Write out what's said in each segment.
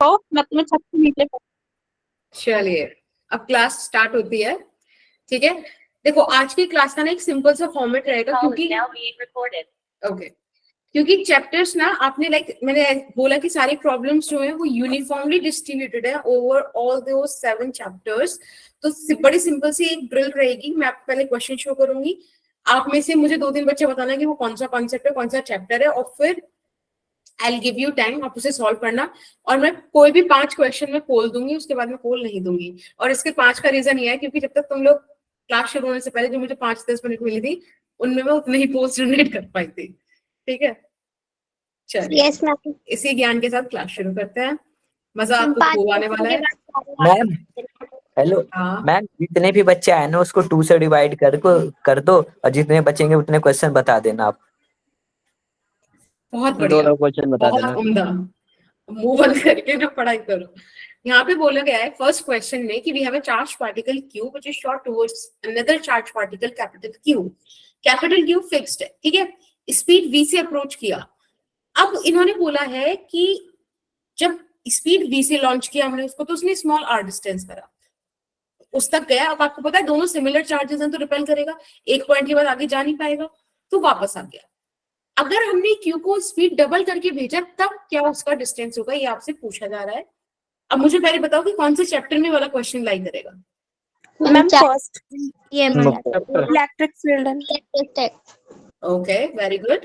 मैं तुम्हें छत से नीचे। चलिए अब क्लास स्टार्ट होती है, ठीक है। देखो आज की क्लास का ना एक सिंपल सा फॉर्मेट रहेगा, क्योंकि चैप्टर्स ना आपने मैंने बोला कि सारी प्रॉब्लम्स जो है वो यूनिफॉर्मली डिस्ट्रीब्यूटेड है ओवर ऑल दो 7 चैप्टर्स। तो बड़ी सिंपल सी एक ड्रिल रहेगी। मैं आपको पहले क्वेश्चन शो करूंगी, आप में से मुझे 2-3 बच्चे बताना कि वो कौन सा कॉन्सेप्ट है, कौन सा चैप्टर है, और फिर आई गिव यू टाइम, आप उसे सॉल्व करना। और मैं कोई भी 5 क्वेश्चन में पोल दूंगी, उसके बाद में पोल नहीं दूंगी। और इसके 5 का रीजन ये है क्योंकि जब तक तुम लोग क्लास शुरू होने से पहले जो मुझे 5-10 मिनट मिली थी, उनमें मैं उतने ही पोल्स जनरेट कर पाई थी, ठीक है। चलिए यस मैम। इसी ज्ञान के साथ क्लास शुरू करते हैं। मजा आपको खूब आने वाला है। मैम हेलो हाँ मैम, जितने भी बच्चे आए ना उसको 2 से डिवाइड कर दो, और जितने बचेंगे उतने क्वेश्चन बता देना आप। बहुत बढ़िया, 2 क्वेश्चन बता बहुत देना। उम्दा। मुंह बंद करके ना पढ़ाई करो। यहाँ पे बोला गया है फर्स्ट क्वेश्चन में कि we have a charge particle Q which is shot towards another charge particle capital Q. Capital Q fixed है, ठीक है। स्पीड v से अप्रोच किया। अब इन्होंने बोला है कि जब स्पीड v से लॉन्च किया हमने उसको, तो उसने स्मॉल r डिस्टेंस करा, उस तक गया। अब आपको पता है दोनों सिमिलर चार्जेस हैं तो रिपेल करेगा, एक पॉइंट के बाद आगे जा नहीं पाएगा, तो वापस आ गया। अगर हमने क्यू को स्पीड डबल करके भेजा तब क्या उसका डिस्टेंस होगा, ये आपसे पूछा जा रहा है। अब मुझे पहले बताओ कि कौन से चैप्टर में वाला क्वेश्चन लाई करेगा। मैम फर्स्ट ये electric field and okay very good.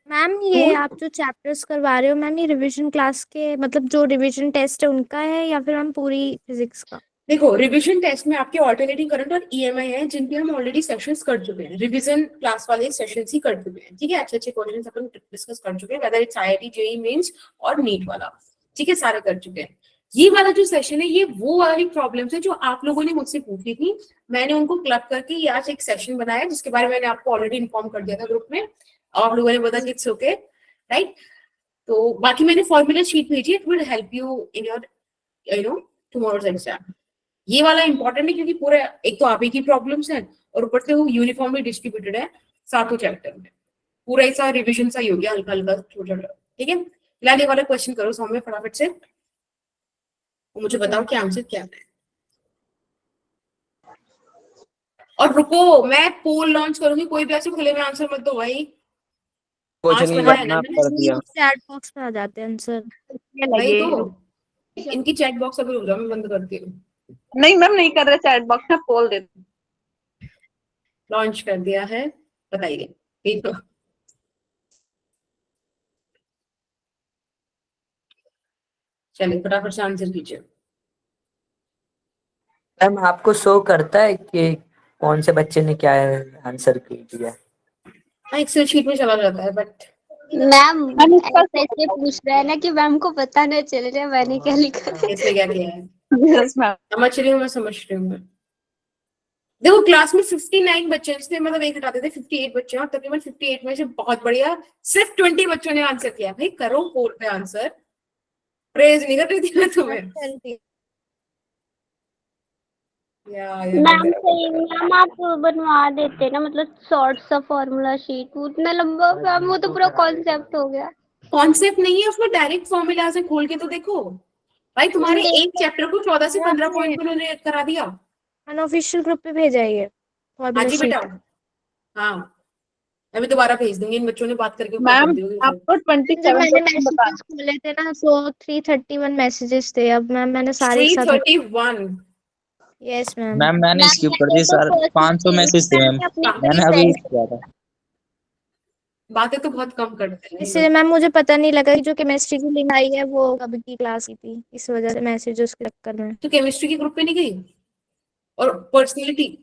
Ma'am ये आप जो चैप्टर्स करवा रहे हो मैम, ये रिवीजन क्लास के मतलब जो रिवीजन टेस्ट है उनका है या फिर हम पूरी फिजिक्स का? देखो रिवीजन टेस्ट में आपके ऑल्टरनेटिंग करंट और ईएमआई है जिनके हम ऑलरेडी सेशंस कर चुके हैं। रिवीजन क्लास वाले सेशंस ही कर चुके हैं, ठीक है। अच्छे अच्छे क्वेश्चंस अपन डिस्कस कर चुके हैं, whether it's IIT JEE mains और नीट वाला, ठीक है, सारे कर चुके हैं। ये वाला जो सेशन है ये वो वाली प्रॉब्लम्स है जो आप लोगों ने मुझसे पूछी थी। मैंने उनको क्लब करके ये आज एक सेशन बनाया जिसके बारे में मैंने आपको ऑलरेडी इन्फॉर्म कर दिया था ग्रुप में, और आप लोगों ने बताया कि इट्स ओके, राइट। तो बाकी मैंने फॉर्मूला शीट भेजी, it will help you in your tomorrow's exam. ये वाला इंपॉर्टेंट है क्योंकि पूरे एक तो आप ही की प्रॉब्लम्स हैं और ऊपर से वो यूनिफॉर्मली डिस्ट्रीब्यूटेड है 7 चैप्टर में। पूरा ऐसा रिविजन सा ही हो गया, हल्का हल्का छोटा छोटा, ठीक है। फिलहाल ये वाला क्वेश्चन करो सौम्य फटाफट से, मुझे बताओ कि आंसर क्या है। और रुको, मैं पोल लॉन्च करूंगी, कोई भी ऐसे खुले में आंसर मत दो भाई। कुछ आज नहीं बनाया है करना, ना कर दिया। चैट बॉक्स में आ जाते हैं आंसर। भाई, तो इनकी चैट बॉक्स अभी रुक जाओ, मैं बंद करती हूँ। नहीं मैम नहीं कर रहे चैट बॉक्स में, पोल दे दो। लॉन्च कर दिया है, बताइए। ठीक है, चलिए फटाफट से आंसर कीजिए। मैम आपको शो करता है कि कौन से बच्चे ने क्या आंसर दिया? हाँ एक्सेल शीट में चला जाता है, बट मैम ऐसे पूछ रहा है ना कि मैम को पता नहीं चल रहा मैंने क्या लिखा था। इसमें क्या किया है यस मैम। समझ रही हूँ मैं। देखो क्लास में 59 बच्चे थे, मतलब एक हटाते थे 58 बच्चे, और तकरीबन 58 में से बहुत बढ़िया सिर्फ 20 बच्चों ने आंसर किया। भाई करो पोल पे आंसर, प्रेज नहीं कर रही थी मैं तुम्हें। मैम आप बनवा देते ना, मतलब शॉर्ट सा फॉर्मूला शीट, उतना लंबा मैम वो तो पूरा कॉन्सेप्ट हो गया। कॉन्सेप्ट नहीं है उसमें, डायरेक्ट फॉर्मूला से खोल के तो देखो। भाई तुम्हारे एक चैप्टर को 14 से 15 पॉइंट में उन्होंने करा दिया। अनऑफिशियल ग्रुप पे भेजा है ये हाँ जी बेटा, हाँ अभी दोबारा भेज दूंगी, इन बच्चों ने बात करके मैम आपको 27 मैंने मैसेजेस खोले थे ना, सो 331 मैसेजेस थे। अब मैंने सारे 331। Yes ma'am. मैम मैंने स्किप कर दी सर, 500 मैसेज थे मैम, मैंने अभी किया था। बातें तो बहुत कम करते हैं इसलिए मैम मुझे पता नहीं लगा कि जो केमिस्ट्री की लिंक आई है वो कब की क्लास की थी, इस वजह से मैसेजेस के चक्कर में। तो केमिस्ट्री के ग्रुप पे नहीं गई? और पर्सनैलिटी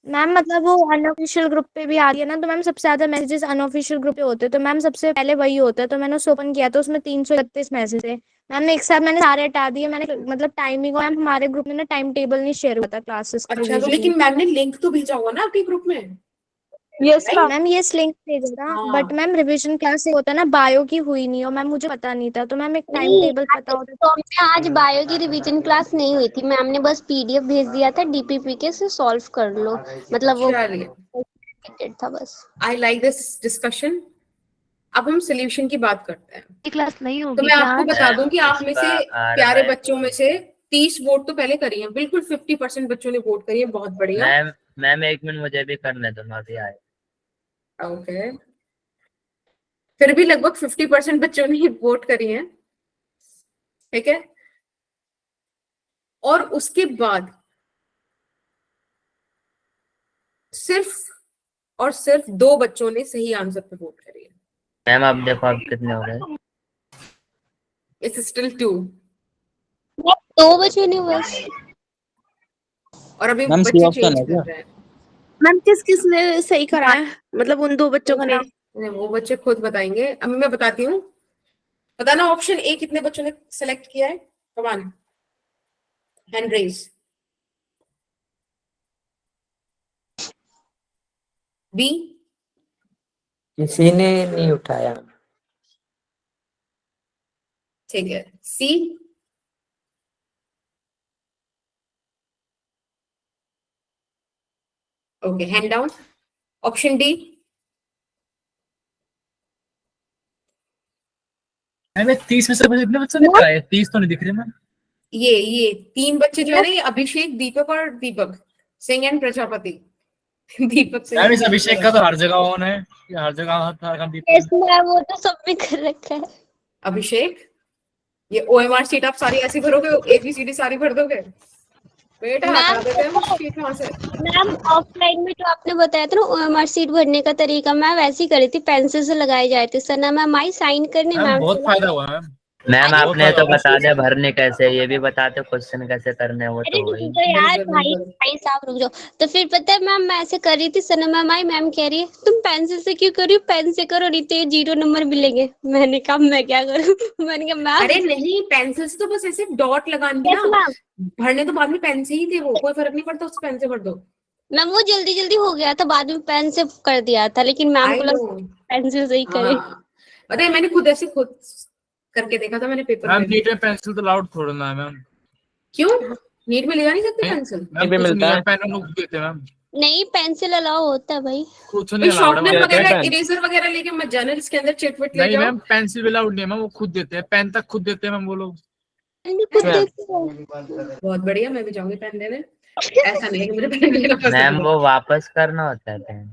मैम मतलब वो अनऑफिशियल ग्रुप पे भी आ रही है ना, तो मैम सबसे ज्यादा मैसेजेस अनऑफिशियल ग्रुप पे होते हैं, तो मैम सबसे पहले वही होता है। तो मैंने उसे ओपन किया तो उसमें 331 मैसेज है मैम। एक साथ मैंने सारे हटा दिए। मैंने मतलब टाइमिंग, मैम हमारे ग्रुप में ना टाइम टेबल नहीं शेयर हुआ था क्लासेस का। अच्छा, तो लेकिन मैम ने लिंक तो भेजा होगा ना आपके ग्रुप में? यस मैम ये लिंक भेजा था, बट मैम रिवीजन क्लास से होता है ना, बायो की हुई नहीं हो मैम, मुझे पता नहीं था। तो मैम एक टाइम टेबल पता होता तो मैं आज बायो की रिवीजन क्लास नहीं हुई थी, मैम ने बस पीडीएफ भेज दिया था डीपीपी के से सॉल्व कर लो, मतलब वो था बस। I like this discussion. अब हम सोल्यूशन की बात करते हैं। क्लास नहीं तो होगी मैं क्या आपको आज? बता दूं कि आप में से R प्यारे by बच्चों में से 30 वोट तो पहले करी हैं, बिल्कुल 50% बच्चों ने वोट करी है, बहुत बढ़िया। मैम 1 मिनट मुझे भी करने दो, मैं अभी आए। ओके, फिर भी लगभग 50% बच्चों ने वोट करी है, ठीक है। और उसके बाद सिर्फ और सिर्फ 2 बच्चों ने सही आंसर पे वोट करी है। मैम अब देखो अब कितने हो गए। इट्स स्टिल 2 2 बच्चों ने बस। और अभी मैम सी बच्चे ऑप्शन चेंज है क्या? कर रहे हैं। मैम किस किस ने सही करा है, मतलब उन 2 बच्चों का नाम? नहीं, वो बच्चे खुद बताएंगे, अभी मैं बताती हूँ। बताना ऑप्शन ए कितने बच्चों ने सेलेक्ट किया है, come on, hand raise. B, किसी ने नहीं उठाया। ठीक है। C, okay, hand down. Option D, ma'am 30 में से मुझे इतने बच्चों ने कराए, 30 तो नहीं दिख रहे मैम। ये 3 बच्चे जो है ना, ये अभिषेक, दीपक और Deepak Singh and Prajapati. Deepak Singh ma'am and इस अभिषेक का तो हर जगह ऑन है, ये हर जगह हर काम दीपक यस मैम, वो तो सब में कर रखा है। अभिषेक, ये OMR शीट आप सारी ऐसी भरोगे, ABCD सारी भर दोगे बेटा? हटा देते हैं वो शीट वहां से। मैम ऑफलाइन में जो आपने बताया था ना OMR शीट भरने का तरीका, मैं वैसे ही करी थी, पेंसिल से लगाए जाए थे सर ना मैम, आई साइन करने मैम मैम बहुत फायदा हुआ मैम। मैम अरे आपने तो बता दिया भरने कैसे, ये भी बताते क्वेश्चन कैसे करने हैं, वो अरे तो रुक वही। जाओ यार बिल्कुल, भाई बिल्कुल। भाई साहब रुक जाओ। तो फिर पता है मैम, मैं ऐसे कर रही थी, सना मैम आई, मैम कह रही है तुम पेंसिल से क्यों कर रही हो, पेन से करो, नहीं तो ये 0 नंबर मिलेंगे। मैंने कहा मैं क्या करूं मैंने कहा मैम। अरे नहीं, पेंसिल से तो बस ऐसे डॉट लगानी है यस ना, मैम। भरने तो बाद में पेन से ही थे, वो कोई फर्क नहीं पड़ता, उस पेन से भर दो। मैम वो जल्दी जल्दी हो गया था, बाद में पेन से कर दिया था, लेकिन मैम आई को नो। लगा पेंसिल से ही करे। हाँ, अरे मैंने खुद करके देखा था मैंने पेपर मैम में। नीट में पेंसिल तो लाउड थोड़ा ना है मैम। क्यों? नीट में ले जा नहीं सकते पेंसिल? मैम कुछ नहीं है, पेन हम लोग देते हैं मैम, नहीं पेंसिल अलाउ होता है भाई। कुछ भाई नहीं अलाउड है शॉर्पनर मैम। वगैरह, इरेजर वगैरह लेके मत जाना, इसके अंदर चिटविट ले नहीं जाओ। मैम पेंसिल अलाउड नहीं है मैम, वो खुद देते हैं, पेन तक खुद देते हैं मैम वो लोग। कुछ देखते हैं। बहुत बढ़िया, मैं भी जाऊंगी पेन लेने। ऐसा नहीं है कि मुझे पेन लेना पसंद मैम है। वो वापस करना होता है पेन।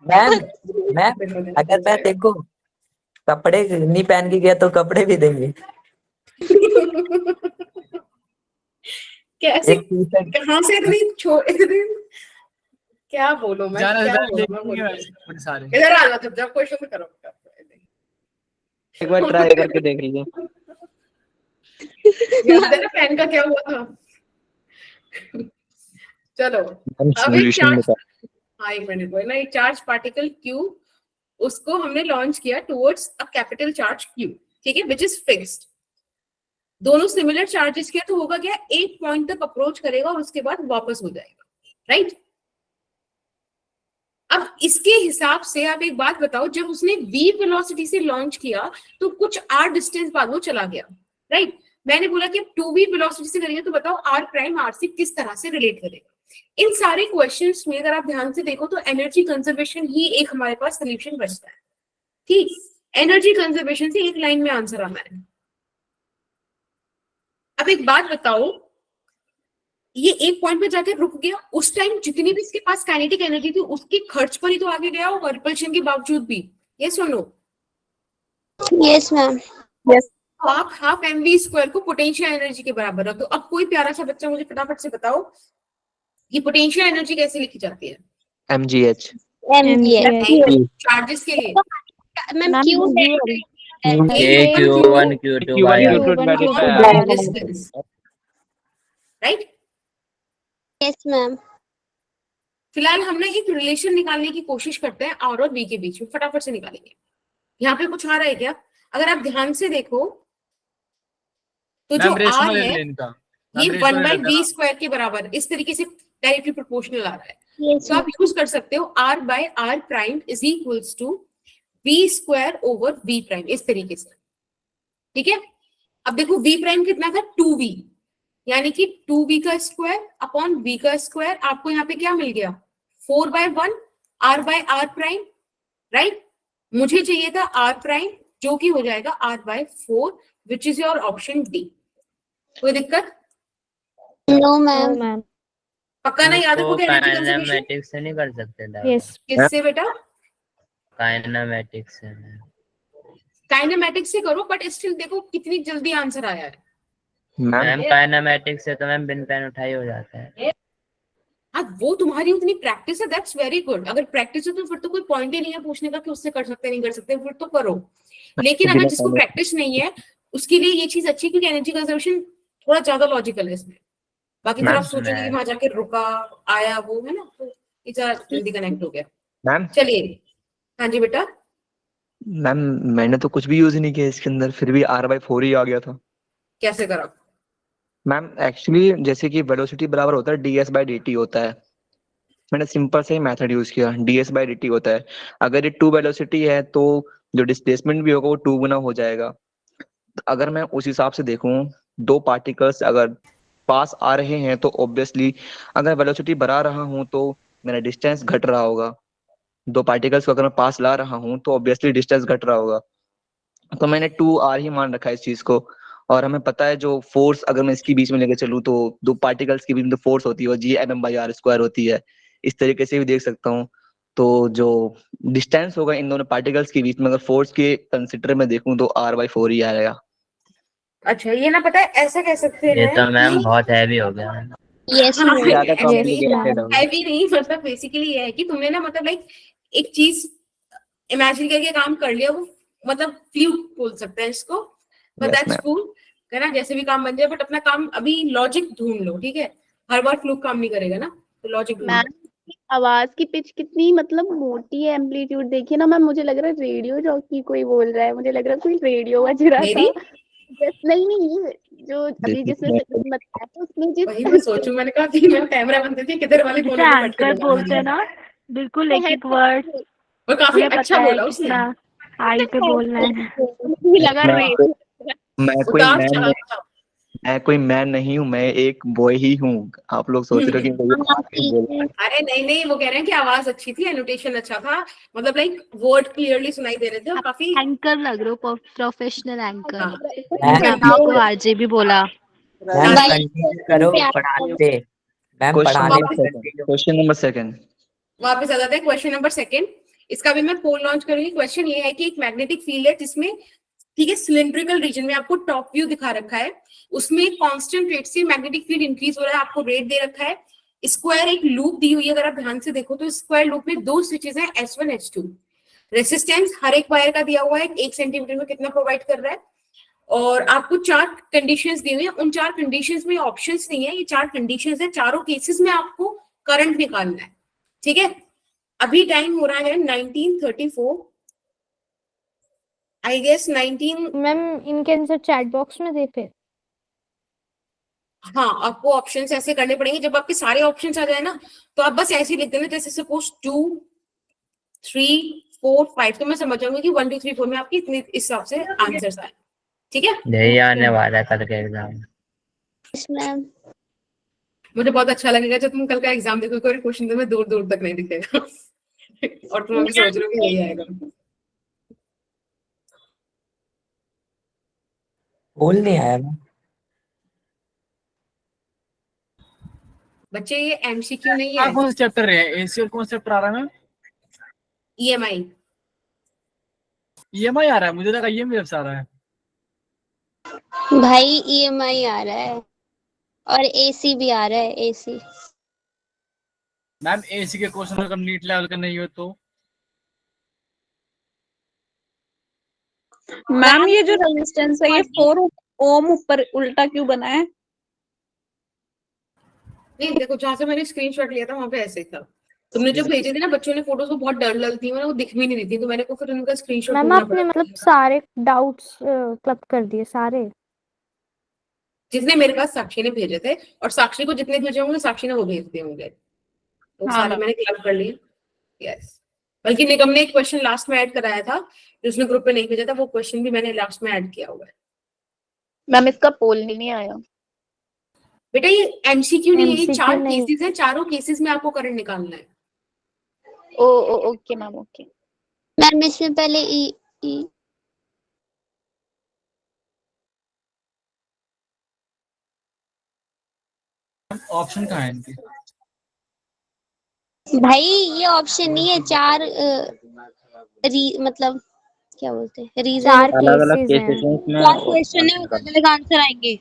मैम अगर मैं देखो कपड़े नहीं पहन के गया तो कपड़े भी देंगे। कैसे, एक टी-शर्ट कहाँ से इतनी क्या बोलो मैं, जाना क्या जाना बोलो मैं, देखेंगे बोलो। मैम बड़े सारे। इधर आ जाओ, जब क्वेश्चन करो। एक बार ट्राई करके देख लीजिए। याद है ना पेन का क्या हुआ था? चलो अब एक सॉल्यूशन चार्ज, बता। हाँ 1 मिनट कोई ना, एक चार्ज पार्टिकल Q, उसको हमने लॉन्च किया towards a capital charge Q, ठीक है, विच इज फिक्स्ड। दोनों सिमिलर चार्जेस किया तो होगा क्या, एक पॉइंट तक अप्रोच करेगा और उसके बाद वापस हो जाएगा, राइट। अब इसके हिसाब से आप एक बात बताओ, जब उसने v वेलोसिटी से लॉन्च किया तो कुछ r डिस्टेंस बाद वो चला गया, राइट। मैंने बोला कि 2v वेलोसिटी से करेंगे तो बताओ r प्राइम r से किस तरह से रिलेट करेगा। इन सारे क्वेश्चंस में अगर आप ध्यान से देखो तो एनर्जी कंजर्वेशन ही एक हमारे पास सोल्यूशन बचता है, ठीक। एनर्जी कंजर्वेशन से एक लाइन में आंसर आना है। अब एक बात बताओ, ये एक पॉइंट पे जाके रुक गया, उस टाइम जितनी भी इसके पास काइनेटिक एनर्जी थी उसके खर्च पर ही तो आगे गया होगा, रिपल्शन के बावजूद भी। ये सुनो, यस मैम। तो आप हाफ mv² को पोटेंशियल एनर्जी के बराबर रखो। अब कोई प्यारा सा बच्चा मुझे फटाफट से बताओ, ये पोटेंशियल एनर्जी कैसे लिखी जाती है? mgh चार्जेस के लिए ma'am Q Q1 Q2 right. Yes ma'am. फिलहाल हमने एक रिलेशन निकालने की कोशिश करते हैं आर और बी के बीच में, फटाफट से निकालेंगे। यहाँ पे कुछ आ रहा है क्या? अगर आप ध्यान से देखो तो जो मैम रेशो आर में है लेने का ये मैम, रेशो 1 में बाई लेते वी हैं स्क्वायर के बराबर, इस तरीके से डायरेक्टली प्रोपोर्शनल आ रहा है। यस तो आप यूज कर सकते हो r by r prime is equals to v square over v prime, इस तरीके से, ठीक है। अब देखो v प्राइम कितना था, 2v, यानी कि 2v का स्क्वायर अपॉन v का स्क्वायर, आपको यहाँ पे क्या मिल गया, 4/1 r by r prime, right. मुझे चाहिए था आर प्राइम, जो कि हो जाएगा r/4, which is your option D. कोई दिक्कत? No no ma'am. मैम। पक्का ना याद इसको रखोगे एनर्जी कंजर्वेशन? काइनेमेटिक्स से नहीं कर सकते थे? यस। किससे बेटा? काइनेमेटिक्स से काइनेमेटिक्स से करो, बट स्टिल देखो कितनी जल्दी आंसर आया है। मैम, काइनेमेटिक्स से तो मैम बिन पेन उठाई हो जाता है। हाँ, वो तुम्हारी उतनी प्रैक्टिस है, दैट्स वेरी गुड। अगर प्रैक्टिस है तो फिर तो कोई पॉइंट ही नहीं है पूछने का कि उससे कर सकते नहीं कर सकते, फिर तो करो। लेकिन अगर जिसको प्रैक्टिस नहीं है उसके लिए ये चीज अच्छी है, क्योंकि एनर्जी कंजर्वेशन थोड़ा ज्यादा लॉजिकल है इसमें। बाकी फिर आप सोचोगे कि वहां जाके रुका आया, वो है ना, तो ये ज्यादा जल्दी कनेक्ट हो गया। मैम चलिए, हाँ जी बेटा। मैम मैंने तो कुछ भी यूज नहीं किया इसके अंदर, फिर भी r/4 ही आ गया था। कैसे करा? मैम एक्चुअली जैसे कि वेलोसिटी बराबर होता है ds/dt होता है। मैंने सिंपल से ही मेथड यूज किया, ds/dt होता है। अगर ये 2 वेलोसिटी है तो जो डिस्प्लेसमेंट भी होगा वो 2 गुना हो जाएगा। तो अगर मैं उस हिसाब से देखूं, 2 पार्टिकल्स अगर पास आ रहे हैं तो ऑब्वियसली अगर वेलोसिटी बढ़ा रहा हूं तो मेरा डिस्टेंस घट रहा होगा। 2 पार्टिकल्स को अगर मैं पास ला रहा हूं तो ऑब्वियसली डिस्टेंस घट रहा होगा। तो मैंने 2r ही मान रखा है इस चीज को। और हमें पता है जो फोर्स अगर मैं इसके बीच में लेके चलूँ तो 2 पार्टिकल्स के बीच में जो फोर्स होती है वो G/m/r² होती है। इस तरीके से भी देख सकता हूँ। तो जो डिस्टेंस होगा इन दोनों पार्टिकल्स के बीच में अगर फोर्स के कंसिडर में देखूं तो r/4 ही आएगा। अच्छा, ये ना पता है ऐसा कह सकते ये हैं तो मैम कि बहुत हैवी हो गया। Yes ma'am. ज्यादा Yes, कॉम्प्लिकेटेड हो गया। हैवी नहीं, मतलब बेसिकली ये है कि तुमने ना मतलब लाइक एक चीज इमेजिन करके काम कर लिया, वो मतलब फ्लूक बोल सकते हैं इसको, but Yes, that's ma'am. Cool, है ना। जैसे भी काम बन जाए, बट अपना काम अभी लॉजिक ढूंढ लो, ठीक है। हर बार फ्लूक काम नहीं करेगा ना, तो लॉजिक ढूंढ मैम लो। की आवाज की पिच कितनी मतलब मोटी है, एम्पलीट्यूड देखिए ना मैम, मुझे लग रहा है रेडियो जॉकी कोई बोल रहा है, मुझे लग रहा है कोई रेडियो बज रहा मेरी था। नहीं नहीं, जो अभी जिसने देखिए सेकंड बताया था उसमें जिस वही मैं सोचूं, मैंने कहा कि मैं कैमरा बंद करके किधर वाले कोने में बैठ के एंकर बोलते हैं ना, बिल्कुल एक एक वर्ड और काफी उन्हें अच्छा पता है बोला उसने। कितना हाई पे बोलना है। मुझे लगा रेडियो। मैं कोई उतार मैन चढ़ाव नहीं, था। मैं कोई मैन नहीं हूँ, मैं एक बॉय ही हूँ। आप लोग सोच रहे हो कि कोई बात नहीं बोल रहा है। अरे नहीं नहीं, वो कह रहे हैं कि आवाज अच्छी थी, एनोटेशन अच्छा था, मतलब लाइक वर्ड क्लियरली सुनाई दे रहे थे और काफी। एंकर लग रहे हो, प्रोफेशनल एंकर। हाँ। मैम आपको आरजे भी बोला। मैम हाँ, कंटिन्यू करो पढ़ाते। मैम पढ़ाने में कंटिन्यू। क्वेश्चन नंबर 2 वापस आ जाते हैं क्वेश्चन नंबर 2। इसका भी मैं पोल लॉन्च करूंगी। क्वेश्चन ये है कि एक मैग्नेटिक फील्ड है जिसमें, ठीक है, सिलिंड्रिकल रीजन में आपको टॉप व्यू दिखा रखा है, उसमें कांस्टेंट रेट से मैग्नेटिक फील्ड इंक्रीज हो रहा है, आपको रेट दे रखा है। स्क्वायर एक लूप दी हुई है, अगर आप ध्यान से देखो तो स्क्वायर लूप में 2 स्विचेस हैं, S1 S2। रेसिस्टेंस हर एक वायर का दिया हुआ है, 1 सेंटीमीटर में कितना प्रोवाइड कर रहा है, और आपको 4 कंडीशंस दी हुई है। उन 4 कंडीशंस में ऑप्शंस नहीं है, ये 4 कंडीशंस है, चारों केसेस में आपको करंट निकालना है, ठीक है। अभी टाइम हो रहा है 1934, आई गेस 19। मैम इनके आंसर चैट बॉक्स में दे फिर। हाँ, आपको ऑप्शंस ऐसे करने पड़ेंगे, जब आपके सारे ऑप्शंस आ जाए ना तो आप बस ऐसे ही लिख देना, जैसे सपोज 2 3 4 5, तो मैं समझ जाऊंगी कि 1 2 3 4 में आपके इतने इस हिसाब से आंसर्स आए, ठीक है। यही आने वाला है कल के एग्जाम। Yes ma'am. मुझे बहुत अच्छा लगेगा जब तुम कल का एग्जाम देखोगे और क्वेश्चन तुम्हें दूर दूर तक नहीं दिखेगा और तुम अभी सोच रहे हो कि यही आएगा। बोल नहीं आया मैम। बच्चे ये एमसीक्यू नहीं है, कौन सा चैप्टर है? एसी और कौन सा चैप्टर आ रहा है मैम? EMI। ईएमआई आ रहा है, मुझे लगा ईएमआई आ रहा है। भाई EMI आ रहा है और AC भी आ रहा है, AC। मैम एसी के क्वेश्चन अगर नीट लेवल का नहीं हो तो? मैम ये जो रेजिस्टेंस है ये 4 ओम ऊपर उल्टा क्यों बना है? नहीं देखो, जहां से मैंने स्क्रीनशॉट लिया था वहां पे ऐसे ही था। तुमने जो भेजे थे ना बच्चों ने फोटोज, वो बहुत डर लगती है, वो दिख भी नहीं रही थी, तो मैंने को फिर उनका स्क्रीनशॉट मैम ढूंढना आपने पड़ा। मतलब सारे डाउट्स क्लब कर दिए सारे। जितने मेरे पास साक्षी ने भेजे थे, और साक्षी को जितने भेजे होंगे साक्षी ने वो भेज दिए होंगे, तो हाँ, सारे मैम। मैंने क्लब कर लिए। यस, बल्कि निगम ने एक क्वेश्चन लास्ट में ऐड कराया था, जो उसने ग्रुप पे नहीं भेजा था, वो क्वेश्चन भी मैंने लास्ट में ऐड किया हुआ है। मैम इसका पोल नहीं आया। बेटा ये एमसीक्यू नहीं है, ये MCQ 4 नहीं। केसेस हैं, चारों केसेस में आपको करंट निकालना है। ओ ओके मैम, ओके। मैम इसमें पहले ई ऑप्शन कहाँ है इनके? भाई ये ऑप्शन नहीं है, चार मतलब क्या बोलते हैं, रीजन, चार अलग अलग केसेस हैं। केसेस हैं इसमें चार क्वेश्चन है, answer अलग अलग आंसर आएंगे।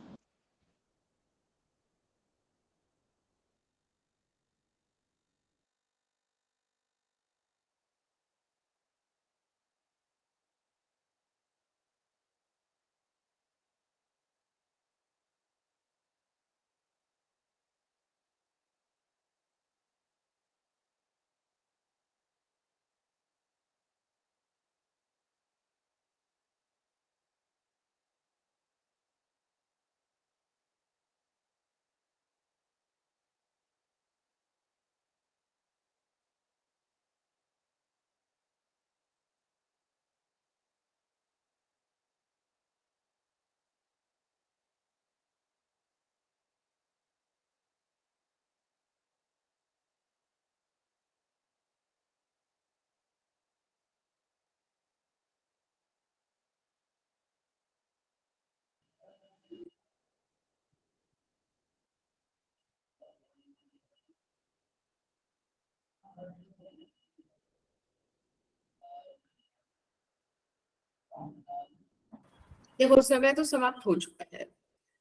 देखो समय तो समाप्त हो चुका है,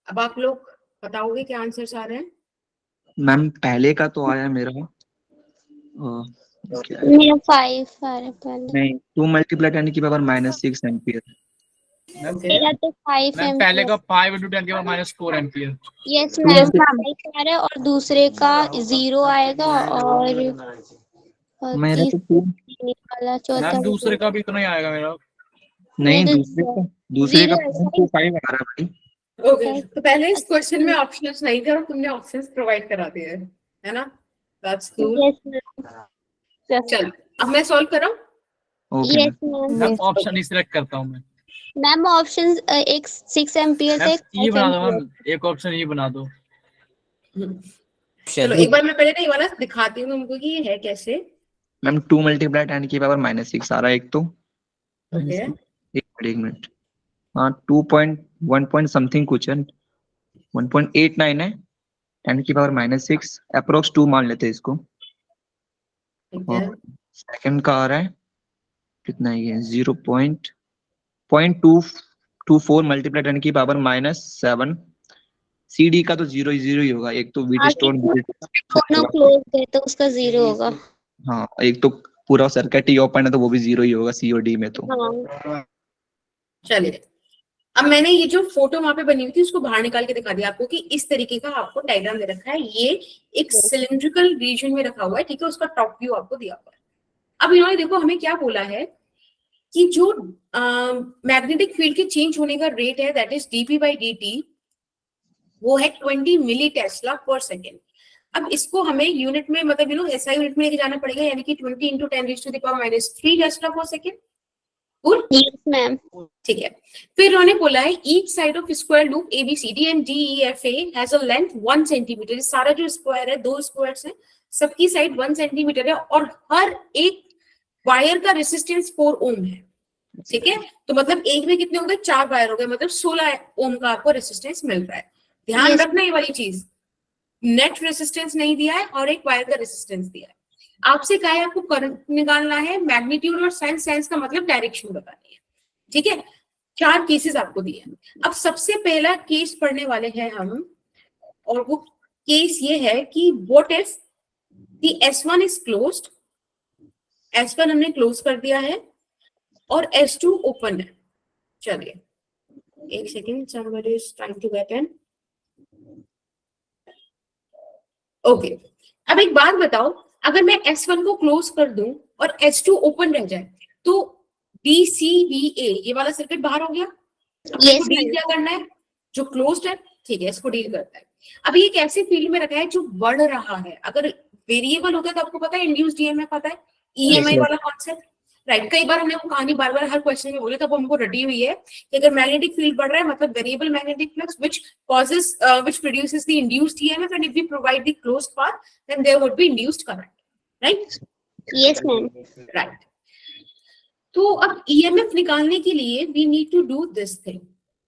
अब आप लोग बताओगे क्या आंसर आ रहे हैं? मैम पहले का तो आया मेरा क्या है? मेरा 5 आ रहा है पहले। नहीं 2 मल्टीप्लाई 10 की पावर -6 एम्पियर। मेरा तो 5 मैम पहले एम्पियर। का 5 × 10 के पावर -4 एम्पियर। यस मैम, 5 आ रहा है और दूसरे का 0 आएगा और मेरा तो 2 वाला चौथा मैम दूसरे का भी इतना ही आएगा मेरा। नहीं मेरा दूसरे का 0 2.5 आ रहा है भाई। ओके, तो पहले इस क्वेश्चन में ऑप्शंस नहीं थे और तुमने ऑप्शंस प्रोवाइड करा दिए है ना? That's cool. Yes ma'am. चल अब मैं सॉल्व कर रहा हूँ। Okay yes ma'am. Ma'am option ही सिलेक्ट करता हूँ मैं। मैम ऑप्शन एक 6 एम्पियर था, मैम एक ये 5 बना दो एम्पियर। मैम, एक ऑप्शन ये बना दो। चलो एक बार मैं पहले ना ये वाला दिखाती हूँ तुमको कि ये है कैसे। मैम 2 मल्टीप्लाई 10 की पावर -6 आ रहा है एक तो। ओके, एक मिनट, हाँ 2.1 पॉइंट समथिंग कुछ है, 1.89 है। 10 की पावर -6 अप्रोक्स 2 मान लेते हैं इसको। ठीक है। और सेकंड का आ रहा है कितना, ये 0.24 मल्टीप्लाई 10 की पावर -7। CD का तो 0 ही होगा, एक तो VT स्टोर दोनों क्लोज है तो उसका 0 होगा। हाँ एक तो पूरा सर्किट ही ओपन है तो वो भी 0 ही होगा COD में तो। हाँ चलिए अब मैंने ये जो फोटो वहां पे बनी हुई थी उसको बाहर निकाल के दिखा दिया आपको कि इस तरीके का आपको डायग्राम दे रखा है। ये एक सिलिंड्रिकल रीजन में रखा हुआ है, ठीक है, उसका टॉप व्यू आपको दिया हुआ है। अब इन्होंने देखो हमें क्या बोला है कि जो मैग्नेटिक फील्ड के चेंज होने का रेट है दैट इज dp/dt, वो है 20 मिली टेस्ला पर सेकेंड। अब इसको हमें यूनिट में मतलब SI यूनिट में लेके जाना पड़ेगा, यानी कि 20 × 10⁻³ टेस्ला पर सेकेंड। Yes ma'am. ठीक है, फिर उन्होंने बोला है each side of square loop ABCD and DEFA has a length 1 centimetre. सारा जो स्क्वायर है, 2 स्क्वायर्स हैं, सबकी साइड 1 सेंटीमीटर है और हर एक वायर का रेसिस्टेंस 4 ओम है। ठीक है, तो मतलब एक में कितने हो गए, 4 वायर हो गए, मतलब 16 ओम का आपको रेसिस्टेंस मिल रहा है। ध्यान रखना ये वाली चीज, नेट रेसिस्टेंस नहीं दिया है और एक वायर का रेसिस्टेंस दिया है। आपसे कहा है आपको करंट निकालना है, मैग्नीट्यूड और साइंस का मतलब डायरेक्शन बतानी है। ठीक है, 4 केसेस आपको दिए हैं। अब सबसे पहला केस पढ़ने वाले हैं हम, और वो केस ये है कि what if the S1 is closed. S1 हमने क्लोज कर दिया है और S2 ओपन है। चलिए एक second, somebody is trying to get in. Okay, अब एक बात बताओ, अगर मैं S1 को क्लोज कर दूं और S2 ओपन रह जाए तो DCBA ये वाला सर्किट बाहर हो गया। यस डील क्या करना है, जो क्लोज्ड है, ठीक है, इसको डील करता है। अब ये एक ऐसे फील्ड में रखा है जो बढ़ रहा है। अगर वेरिएबल होता है तो आपको पता है इंड्यूस्ड EMF आता है, EMI वाला कॉन्सेप्ट, राइट। कई बार हमने वो कहानी बार बार हर क्वेश्चन में बोली, तब हमको रटी हुई है कि अगर मैग्नेटिक फील्ड बढ़ रहा है मतलब variable magnetic flux which produces the induced EMF, and if we provide the closed path then there would be induced current, right? Yes ma'am. Right. तो अब ईएमएफ निकालने के लिए we need to do this thing.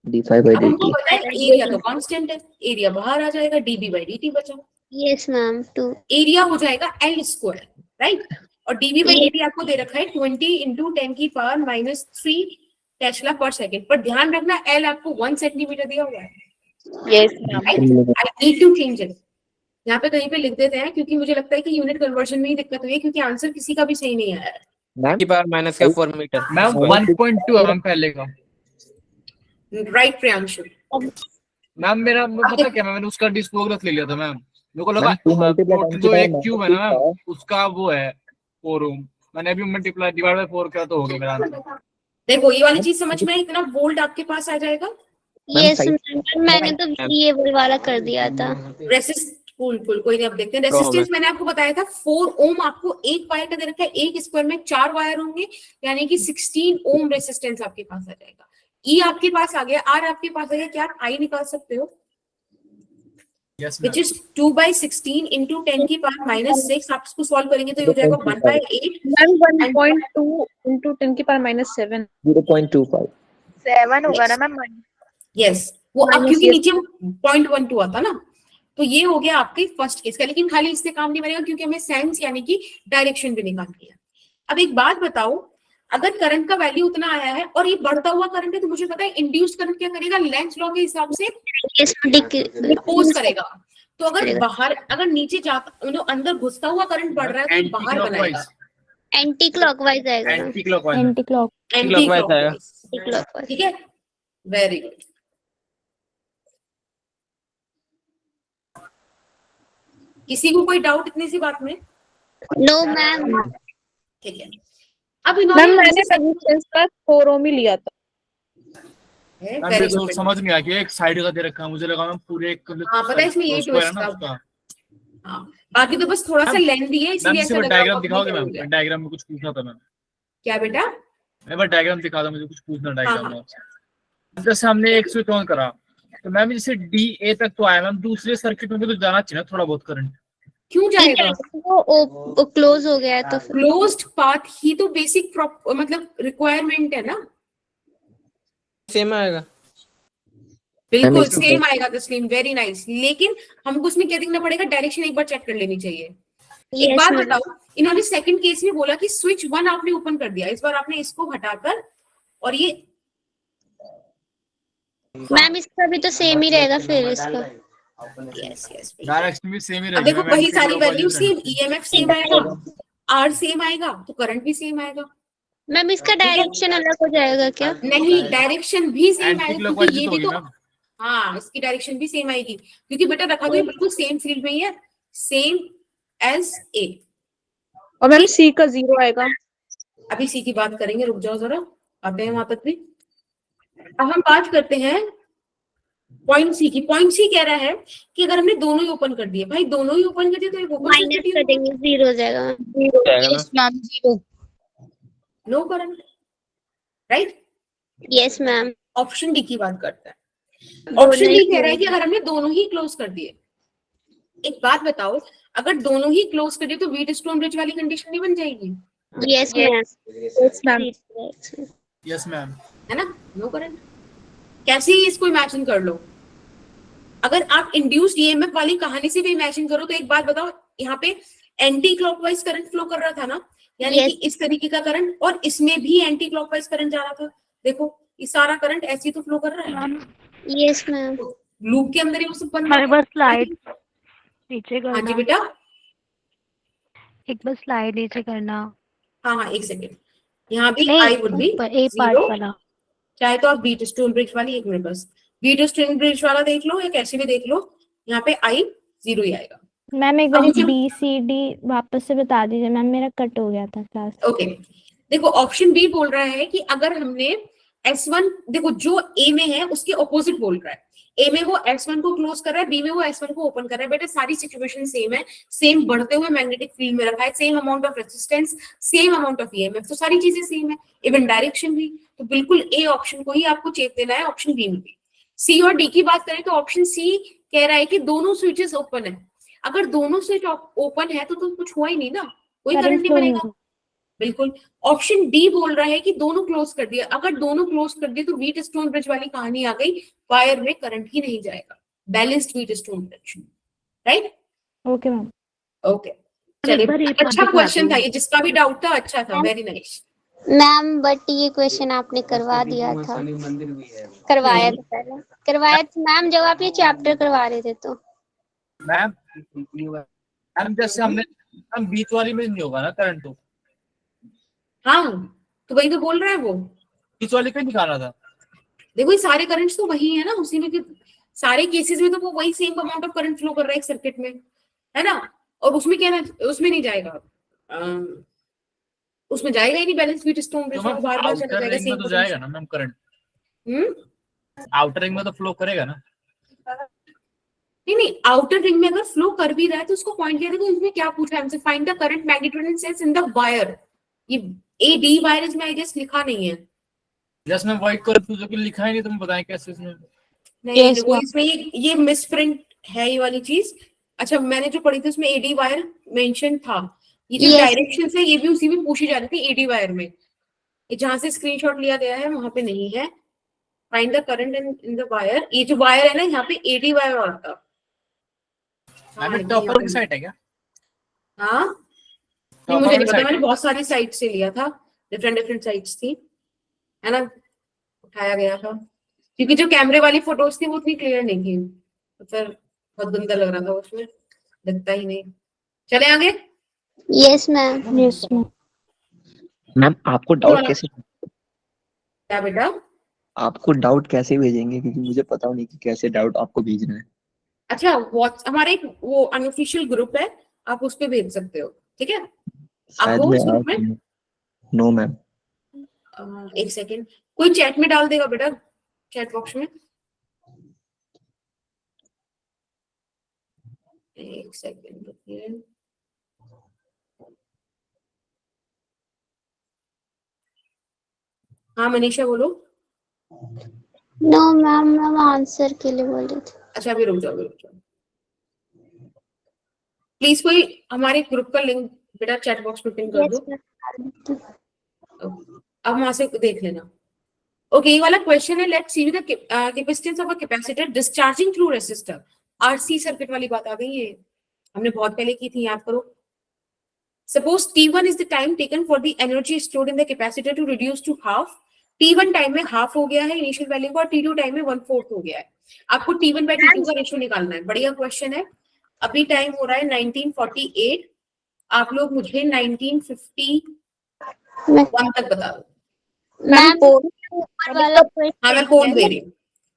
d5 by अब हमको dt पता है area तो कांस्टेंट है, एरिया बाहर आ जाएगा, dB by dt बचा, यस मैम 2 एरिया हो जाएगा L स्क्वायर, राइट, और dB by dt आपको दे रखा है 20 into 10 की पावर -3 टेस्ला पर सेकंड, पर ध्यान रखना L आपको 1 सेंटीमीटर दिया हुआ है। Yes ma'am. I need to change it, यहाँ पे कहीं पे लिख देते हैं क्योंकि मुझे लगता है कि यूनिट कन्वर्जन में ही दिक्कत हुई है, क्योंकि आंसर किसी का भी सही नहीं आया है। मैम की पावर माइनस का 4 मीटर। मैम 1.2 है मैम पहले का। राइट प्रियांशु, मैम मेरा पता क्या, मैंने उसका डिस्पोग्राफ ले लिया था मैम, मेरे को लगा मैम 2 multiply 10 जो की एक power क्यूब है ना मैम उसका वो है 4 ओम, मैंने अभी मल्टीप्लाई डिवाइड बाय 4 किया तो हो गया मेरा आंसर। देखो ये वाली चीज समझ में, इतना वोल्ट आपके पास आ जाएगा। यस side- मैम, मैंने तो ये वाला कर दिया था। रेसिस्ट कोई नहीं, अब देखते हैं रेसिस्टेंस। मैंने आपको बताया था 4 ओम आपको एक वायर का दे रखा है, एक स्क्वायर में 4 वायर होंगे, यानी कि 16 ओम रेसिस्टेंस आपके पास आ जाएगा। ई आपके पास आ गया, आर आपके पास आ गया, क्या आप आई निकाल सकते हो? Yes which is 2 by 16 into 10 की पावर -6। आप इसको सॉल्व करेंगे तो ये हो जाएगा 1/8। मैम 1.2 into 10 की पावर -7 0.25 7 होगा ना मैम? यस, वो अब क्योंकि नीचे 0.12 आता ना, तो ये हो गया आपके फर्स्ट केस का। लेकिन खाली इससे काम नहीं बनेगा क्योंकि हमें सेंस यानी कि डायरेक्शन भी निकालनी है। अब एक बात बताओ, अगर करंट का वैल्यू उतना आया है और ये बढ़ता हुआ करंट है, तो मुझे पता है इंड्यूस्ड करंट क्या करेगा, लेंज लॉ के हिसाब से अपोज करेगा। तो अगर बाहर, अगर नीचे जाता अंदर घुसता हुआ करंट बढ़ रहा है तो बाहर बनाएगा, एंटी क्लॉकवाइज आएगा। Anti clockwise anti clock anti-clockwise. ठीक है, वेरी गुड। किसी को कोई डाउट इतनी सी बात में? No ma'am. ठीक है, अब मैम इन्होंने मैंने रेजिस्टेंस का 4 ओम ही लिया था। मैम मेरे को समझ नहीं आया कि एक साइड का दे रखा है, मुझे लगा मैम पूरे एक हाँ, पता है इसमें यही स्क्वायर है twist ना था। उसका। हाँ, बाकी तो बस थोड़ा सा लेंथी है, मैम इसलिए ऐसा सिर्फ लग रहा डायग्राम है दिखाओगे बहुत मैम? नीचे हो गया। डायग्राम में कुछ पूछना था मैम। क्या बेटा? मैं बस डायग्राम दिखा दो, मुझे कुछ पूछना डायग्राम हाँ, में। जैसे हमने एक स्विच ऑन करा तो मैम जैसे डी ए तक तो आया, मैम दूसरे सर्किट में भी तो जाना चाहिए ना थोड़ा बहुत करंट। क्यों जाएगा? वो क्लोज हो गया है तो फिर क्लोज्ड पाथ ही तो बेसिक मतलब रिक्वायरमेंट है ना। सेम आएगा। बिल्कुल सेम आएगा तस्लीम, वेरी नाइस। लेकिन हमको उसमें क्या देखना पड़ेगा, डायरेक्शन एक बार चेक कर लेनी चाहिए। एक बात बताओ, इन्होंने सेकंड केस में बोला कि स्विच 1 आपने ओपन कर दिया, इस बार आपने इसको हटाकर और ये मैम इसका भी तो सेम ही रहेगा फिर इसका। यस यस, डायरेक्शन भी सेम ही अब रहेगी। देखो वही सारी वैल्यू सेम, ईएमएफ सेम आएगा, आर सेम आएगा, तो करंट भी सेम आएगा। मैम इसका डायरेक्शन अलग हो जाएगा क्या? नहीं, डायरेक्शन भी सेम एंटी आएगा क्लॉकवाइज क्योंकि ये भी होगी तो, मैम। हाँ इसकी डायरेक्शन भी सेम आएगी क्योंकि बेटा रखा तो ये बिल्कुल सेम फील्ड में ही है, सेम एज ए। और मैम सी का 0 आएगा। अभी सी की बात करेंगे, रुक जाओ जरा, आते हैं वहां तक भी। अब हम बात करते हैं पॉइंट सी की। पॉइंट सी कह रहा है कि अगर हमने दोनों ही ओपन कर दिए, भाई दोनों ही ओपन कर दिए तो एक ओपन माइनस कर देंगे, 0 हो जाएगा। Yes ma'am 0। No current, right. Yes ma'am. Option D की बात करता है। ऑप्शन डी कह रहा है कि अगर हमने दोनों ही क्लोज कर दिए, एक बात बताओ, अगर दोनों ही क्लोज कर दिए तो व्हीटस्टोन ब्रिज वाली कंडीशन नहीं बन जाएगी? Yes ma'am. Yes ma'am. Yes ma'am. है ना, नो करंट। कैसे ही इसको इमेजिन कर लो, अगर आप इंड्यूस्ड ईएमएफ वाली कहानी से भी इमेजिन करो तो एक बात बताओ, यहाँ पे एंटी क्लॉकवाइज करंट फ्लो कर रहा था ना, यानी कि इस तरीके का करंट, और इसमें भी एंटी क्लॉकवाइज करंट जा रहा था। देखो ये सारा करंट ऐसे ही तो फ्लो कर रहा है। Yes ma'am. लूप के अंदर ही वो सब बन हमारे पास स्लाइड नीचे हाँ जी करना। बेटा, एक बार स्लाइड नीचे करना। हाँ एक सेकेंड, यहाँ भी नहीं, आई वुड बी ऊपर ए पार्ट 0, वाला। चाहे तो आप व्हीटस्टोन ब्रिज वाली, एक मिनट बस, व्हीटस्टोन ब्रिज वाला देख लो या कैसे भी देख लो, यहाँ पे आई 0 ही आएगा। मैम एक बार अब मुझे- बी सी डी वापस से बता दीजिए मैम, मेरा कट हो गया था क्लास। ओके देखो, ऑप्शन बी बोल रहा है कि अगर हमने S1, देखो जो ए में है उसके ऑपोजिट बोल रहा है, ए में वो S1 को क्लोज कर रहा है, बी में वो S1 को ओपन कर रहा है। बेटा सारी सिचुएशन सेम है, सेम बढ़ते हुए मैग्नेटिक फील्ड में रखा है, same amount of resistance, same amount of EMF, तो सारी चीजें सेम है, इवन डायरेक्शन भी। तो बिल्कुल ए ऑप्शन को ही आपको चेक देना है, ऑप्शन बी में भी। सी और डी की बात करें तो ऑप्शन सी कह रहा है कि दोनों स्विचेस ओपन है। अगर दोनों स्विच ओपन है तो कुछ हुआ ही नहीं ना, कोई करंट नहीं बनेगा। बिल्कुल। ऑप्शन डी बोल रहा है कि दोनों क्लोज कर दिया। अगर दोनों क्लोज कर दिए तो व्हीट स्टोन ब्रिज वाली कहानी आ गई, वायर में करंट ही नहीं जाएगा। Balanced wheat stone bridge, right? Okay ma'am. Okay, चलिए, अच्छा क्वेश्चन था ये, जिसका भी डाउट था अच्छा था, वेरी नाइस। मैम बट ये क्वेश्चन आपने करवा दिया था, करवाया था पहले, करवाया था मैम जब आप ये चैप्टर करवा रहे थे तो। मैम जैसे हम बीच वाली में नहीं होगा ना करंट, तो हाँ, तो वही तो बोल रहा है वो, बीच वाली पे निकाला था। देखो ये सारे करंट्स तो वही है ना, उसी में के सारे केसेस में तो वो वही same amount of current flow कर रहा है एक सर्किट में, है ना? और उसमें क्या ना, उसमें नहीं जाएगा, उसमें जाएगा ही नहीं बैलेंस व्हीट स्टोन ब्रिज, तो बार बार चला आउटर जाएगा रिंग में सेम तो जाएगा ना मैम करंट, आउटर रिंग में तो फ्लो करेगा ना। नहीं नहीं, आउटर रिंग में अगर फ्लो कर भी रहा है तो उसको पॉइंट किया था, तो इसमें क्या पूछा है हमसे, find the current magnitude in sense in the wire. ये ए डी वायर इसमें आई गेस लिखा नहीं है, जस्ट मैं वॉइड कंफ्यूजन के लिखा ही नहीं, तुम बताएं कैसे इसमें। नहीं देखो इसमें ये मिसप्रिंट है ये वाली चीज। अच्छा, मैंने जो पढ़ी थी उसमें एडी वायर मेंशन था, ये जो डायरेक्शन है ये भी उसी में पूछी जा रही थी एडी वायर में, ये जहां से स्क्रीनशॉट लिया गया है वहां पे नहीं है। Find the current in the wire, ये जो वायर है ना यहाँ पे एडी वायर आता। मैम टॉपर की साइट है क्या? हाँ, नहीं मुझे नहीं पता, मैंने बहुत सारी साइट से लिया था, डिफरेंट साइट्स थी, है ना, उठाया गया था, क्योंकि जो कैमरे वाली फोटोज थी वो उतनी क्लियर नहीं थी, तो फिर बहुत गंदा लग रहा था, उसमें दिखता ही नहीं। चले आगे। Yes ma'am. Yes ma'am. Ma'am आपको डाउट कैसे, क्या बेटा? आपको डाउट कैसे भेजेंगे, क्योंकि मुझे पता नहीं कि कैसे डाउट आपको भेजना है। अच्छा, हमारा एक वो अनऑफिशियल ग्रुप है, आप उस पे भेज सकते हो, ठीक है? शायद आपको मैं उस ग्रुप में, नो मैम। एक सेकेंड, कोई चैट में डाल देगा बेटा, चैट बॉक्स में। एक सेकेंड रुकिए। हाँ मनीषा बोलो। नो मैम, मैम आंसर के लिए बोल रही थी। अच्छा अभी रुक जाओ, प्लीज कोई हमारे ग्रुप का लिंक बेटा चैट बॉक्स में पिन कर दो, अब वहां से देख लेना। ओके, ये वाला क्वेश्चन है, let's see the capacitance of a capacitor discharging through resistor. RC circuit वाली बात आ गई, ये हमने बहुत पहले की थी, याद करो। Suppose T1 is the time taken for the energy stored in the capacitor to reduce to half. T1 time में हाफ हो गया है इनिशियल वैल्यू का, और T2 टाइम में 1/4 हो गया है। आपको T1 बाय T2 का रेशियो निकालना है। बढ़िया क्वेश्चन है। अभी टाइम हो रहा है 1948, आप लोग मुझे 1951 तक बता दो। मैम वाला हाँ मैं कोड दे रही हूँ।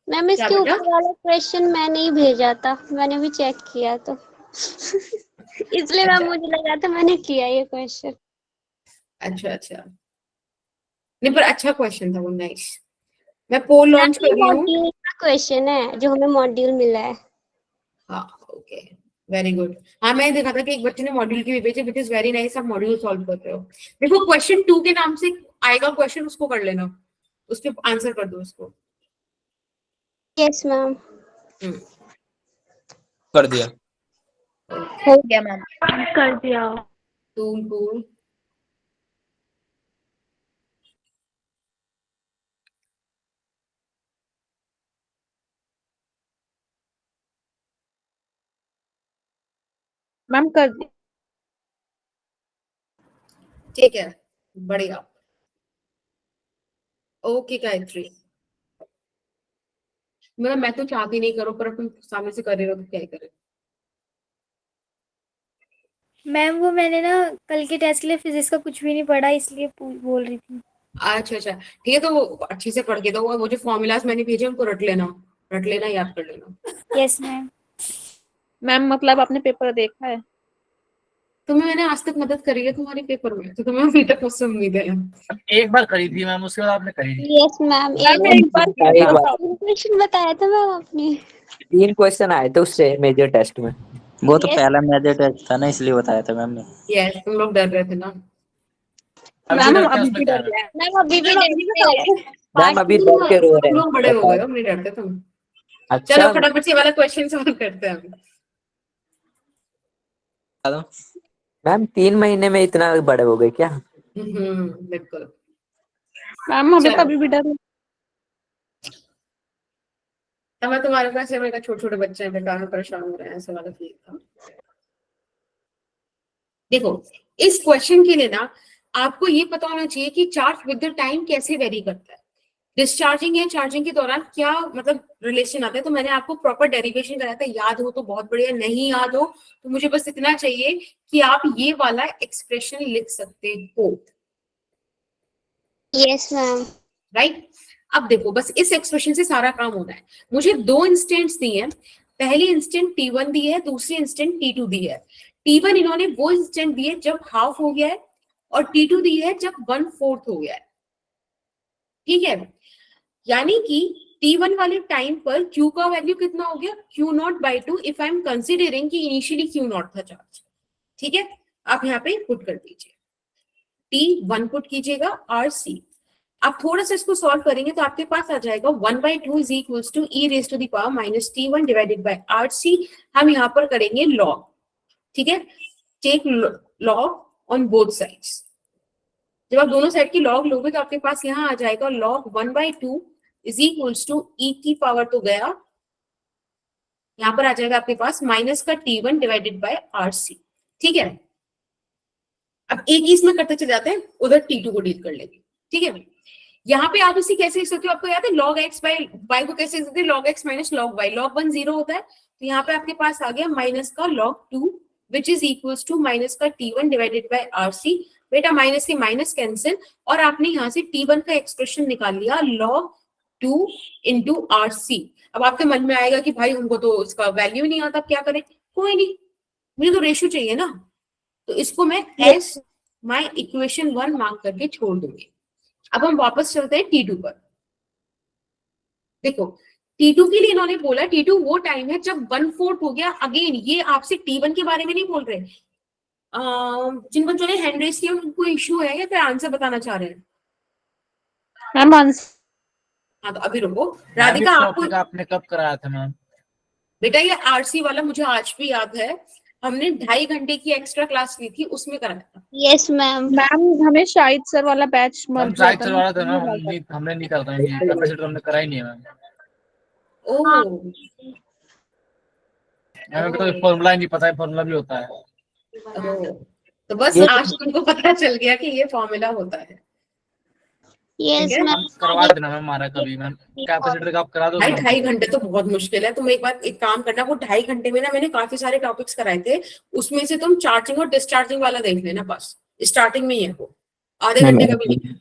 मैम इसके ऊपर वाला क्वेश्चन मैंने ही भेजा था, मैंने भी चेक किया तो इसलिए मैम मुझे लगा था मैंने किया ये क्वेश्चन। अच्छा नहीं, पर अच्छा क्वेश्चन था वो, नाइस। मैं पोल लॉन्च कर रही हूँ। क्वेश्चन है जो हमें मॉड्यूल मिला है। हाँ ओके, वेरी गुड। हाँ मैं देखा था कि एक बच्चे ने मॉड्यूल की भी भेजी, विच इज वेरी नाइस। आप मॉड्यूल सॉल्व कर रहे हो। देखो क्वेश्चन 2 के नाम से आएगा क्वेश्चन, उसको कर लेना, उस पे आंसर कर दो उसको। Yes ma'am. कर दिया। हो गया मैम, कर दिया। टूल मैम कर दी। ठीक है, बढ़िया। ओके गायत्री, मैं तो चाहती नहीं करो, पर तुम सामने से कर रहे हो तो क्या ही करे। मैम वो मैंने ना कल के टेस्ट के लिए फिजिक्स का कुछ भी नहीं पढ़ा, इसलिए बोल रही थी। अच्छा ठीक है, तो वो अच्छे से पढ़ के दो, वो जो फॉर्मूलाज मैंने भेजे उनको रट लेना, याद कर लेना। Yes ma'am. मैम मतलब आपने पेपर देखा है? तुम्हें मैंने आज तक मदद करी है तुम्हारे पेपर में, तो तुम्हें अभी तक मुझसे उम्मीद है। एक बार करी थी मैम, उसके बाद आपने करी नहीं। यस मैम, एक बार क्वेश्चन बताया था मैम आपने। 3 क्वेश्चन आए थे उससे मेजर टेस्ट में। वो तो पहला मेजर टेस्ट था ना, इसलिए बताया था मैम ने। यस, तुम लोग डर रहे थे ना। मैम अभी भी डर रहे हैं। मैम अभी भी डरते हैं। मैम अभी डर के रो रहे तुम लोग बड़े हो गए हैं। हो, नहीं डरते तुम। अच्छा चलो फटाफट से वाला क्वेश्चन सॉल्व करते हैं। मैम 3 महीने में इतना बड़े हो गए क्या? बिल्कुल। मैम हमें चलो। तभी भी डर अब मैं तुम्हारे पास है, मेरे छोटे छोटे बच्चे हैं, बेकार में परेशान हो रहे हैं, ऐसा वाला फील था। देखो इस क्वेश्चन के लिए ना आपको ये पता होना चाहिए कि चार्ज विद द टाइम कैसे वेरी करता है, डिस्चार्जिंग या चार्जिंग के दौरान क्या मतलब रिलेशन आता है। तो मैंने आपको प्रॉपर डेरिवेशन कराया था, याद हो तो बहुत बढ़िया, नहीं याद हो तो मुझे बस इतना चाहिए कि आप ये वाला एक्सप्रेशन लिख सकते हो। Yes ma'am. राइट, अब देखो बस इस एक्सप्रेशन से सारा काम होना है। मुझे दो इंस्टेंट्स दिए हैं, पहली इंस्टेंट T1 दी है, दूसरी इंस्टेंट T2 दी है। T1 इन्होंने वो इंस्टेंट दिए जब हाफ हो गया है, और T2 दी है जब 1/4 हो गया है। ठीक है, यानी कि T1 वाले टाइम पर Q का वैल्यू कितना हो गया, Q0/2 if I am considering कि इनिशियली Q0 था चार्ज। ठीक है, आप यहाँ पे पुट कर दीजिए, T1 पुट कीजिएगा, RC। आप थोड़ा सा इसको सॉल्व करेंगे तो आपके पास आ जाएगा 1/2 is equals to e raise to the power minus T1 divided by RC। हम यहाँ पर करेंगे लॉग। ठीक है, take log on both sides. जब आप दोनों साइड की लॉग लोगे तो आपके पास यहाँ आ जाएगा log 1/2 is equals to e की पावर तो गया, यहाँ पर आ जाएगा आपके पास माइनस का T1 डिवाइडेड बाय RC। ठीक है, अब एक ही इसमें करते चले जाते हैं, उधर T2 को डील कर लेंगे। ठीक है, यहाँ पे आप इसी कैसे लिख सकते हो, आपको याद है log x बाय y को कैसे लिख सकते हैं, log x minus log y, log 1 0 होता है, तो यहाँ पे आपके पास आ गया माइनस का log 2 which is equals to minus का T1 डिवाइडेड बाय RC। बेटा माइनस से माइनस कैंसिल, और आपने यहाँ से T1 का एक्सप्रेशन निकाल लिया log 2 इंटू RC। अब आपके मन में आएगा कि भाई हमको तो इसका वैल्यू नहीं आता, क्या करें, कोई नहीं, मुझे तो रेशियो चाहिए ना, तो इसको मैं एस माई इक्वेशन 1 मार्क करके छोड़ दूंगी। अब हम वापस चलते हैं T2 पर। देखो T2 के लिए इन्होंने बोला T2 वो टाइम है जब 1/4 हो गया। अगेन ये आपसे T1 के बारे में नहीं बोल रहे। जिन बच्चों ने हैंड रेस किया उनको इश्यू है या फिर आंसर बताना चाह रहे हैं? Ma'am answer. हाँ तो अभी रुको, राधिका आपको आपने कब कराया था मैम? बेटा ये RC वाला मुझे आज भी याद है, हमने 2.5 घंटे की एक्स्ट्रा क्लास ली थी, उसमें कराया था। Yes ma'am. मैम हमें शाहिद सर वाला बैच हम शायद चल रहा था ना, हमने नहीं करता है, कैपेसिटर हमने करा ही नहीं है मैम। ओह हमें तो फॉर्मूला ही नहीं पता है, फॉर्मूला भी होता है। तो बस आज तुमको पता चल गया कि ये फॉर्मूला होता है। यस ठीक है? मैम। करवा देना मैम हमारा कभी मैम, कैपेसिटर का आप करा दो। भाई 2.5 घंटे तो बहुत मुश्किल है। तुम एक बार एक काम करना, वो 2.5 घंटे में ना मैंने काफी सारे टॉपिक्स कराए थे, उसमें से तुम चार्जिंग और डिस्चार्जिंग वाला देख लेना, बस स्टार्टिंग में ही है वो, आधे घंटे का भी नहीं।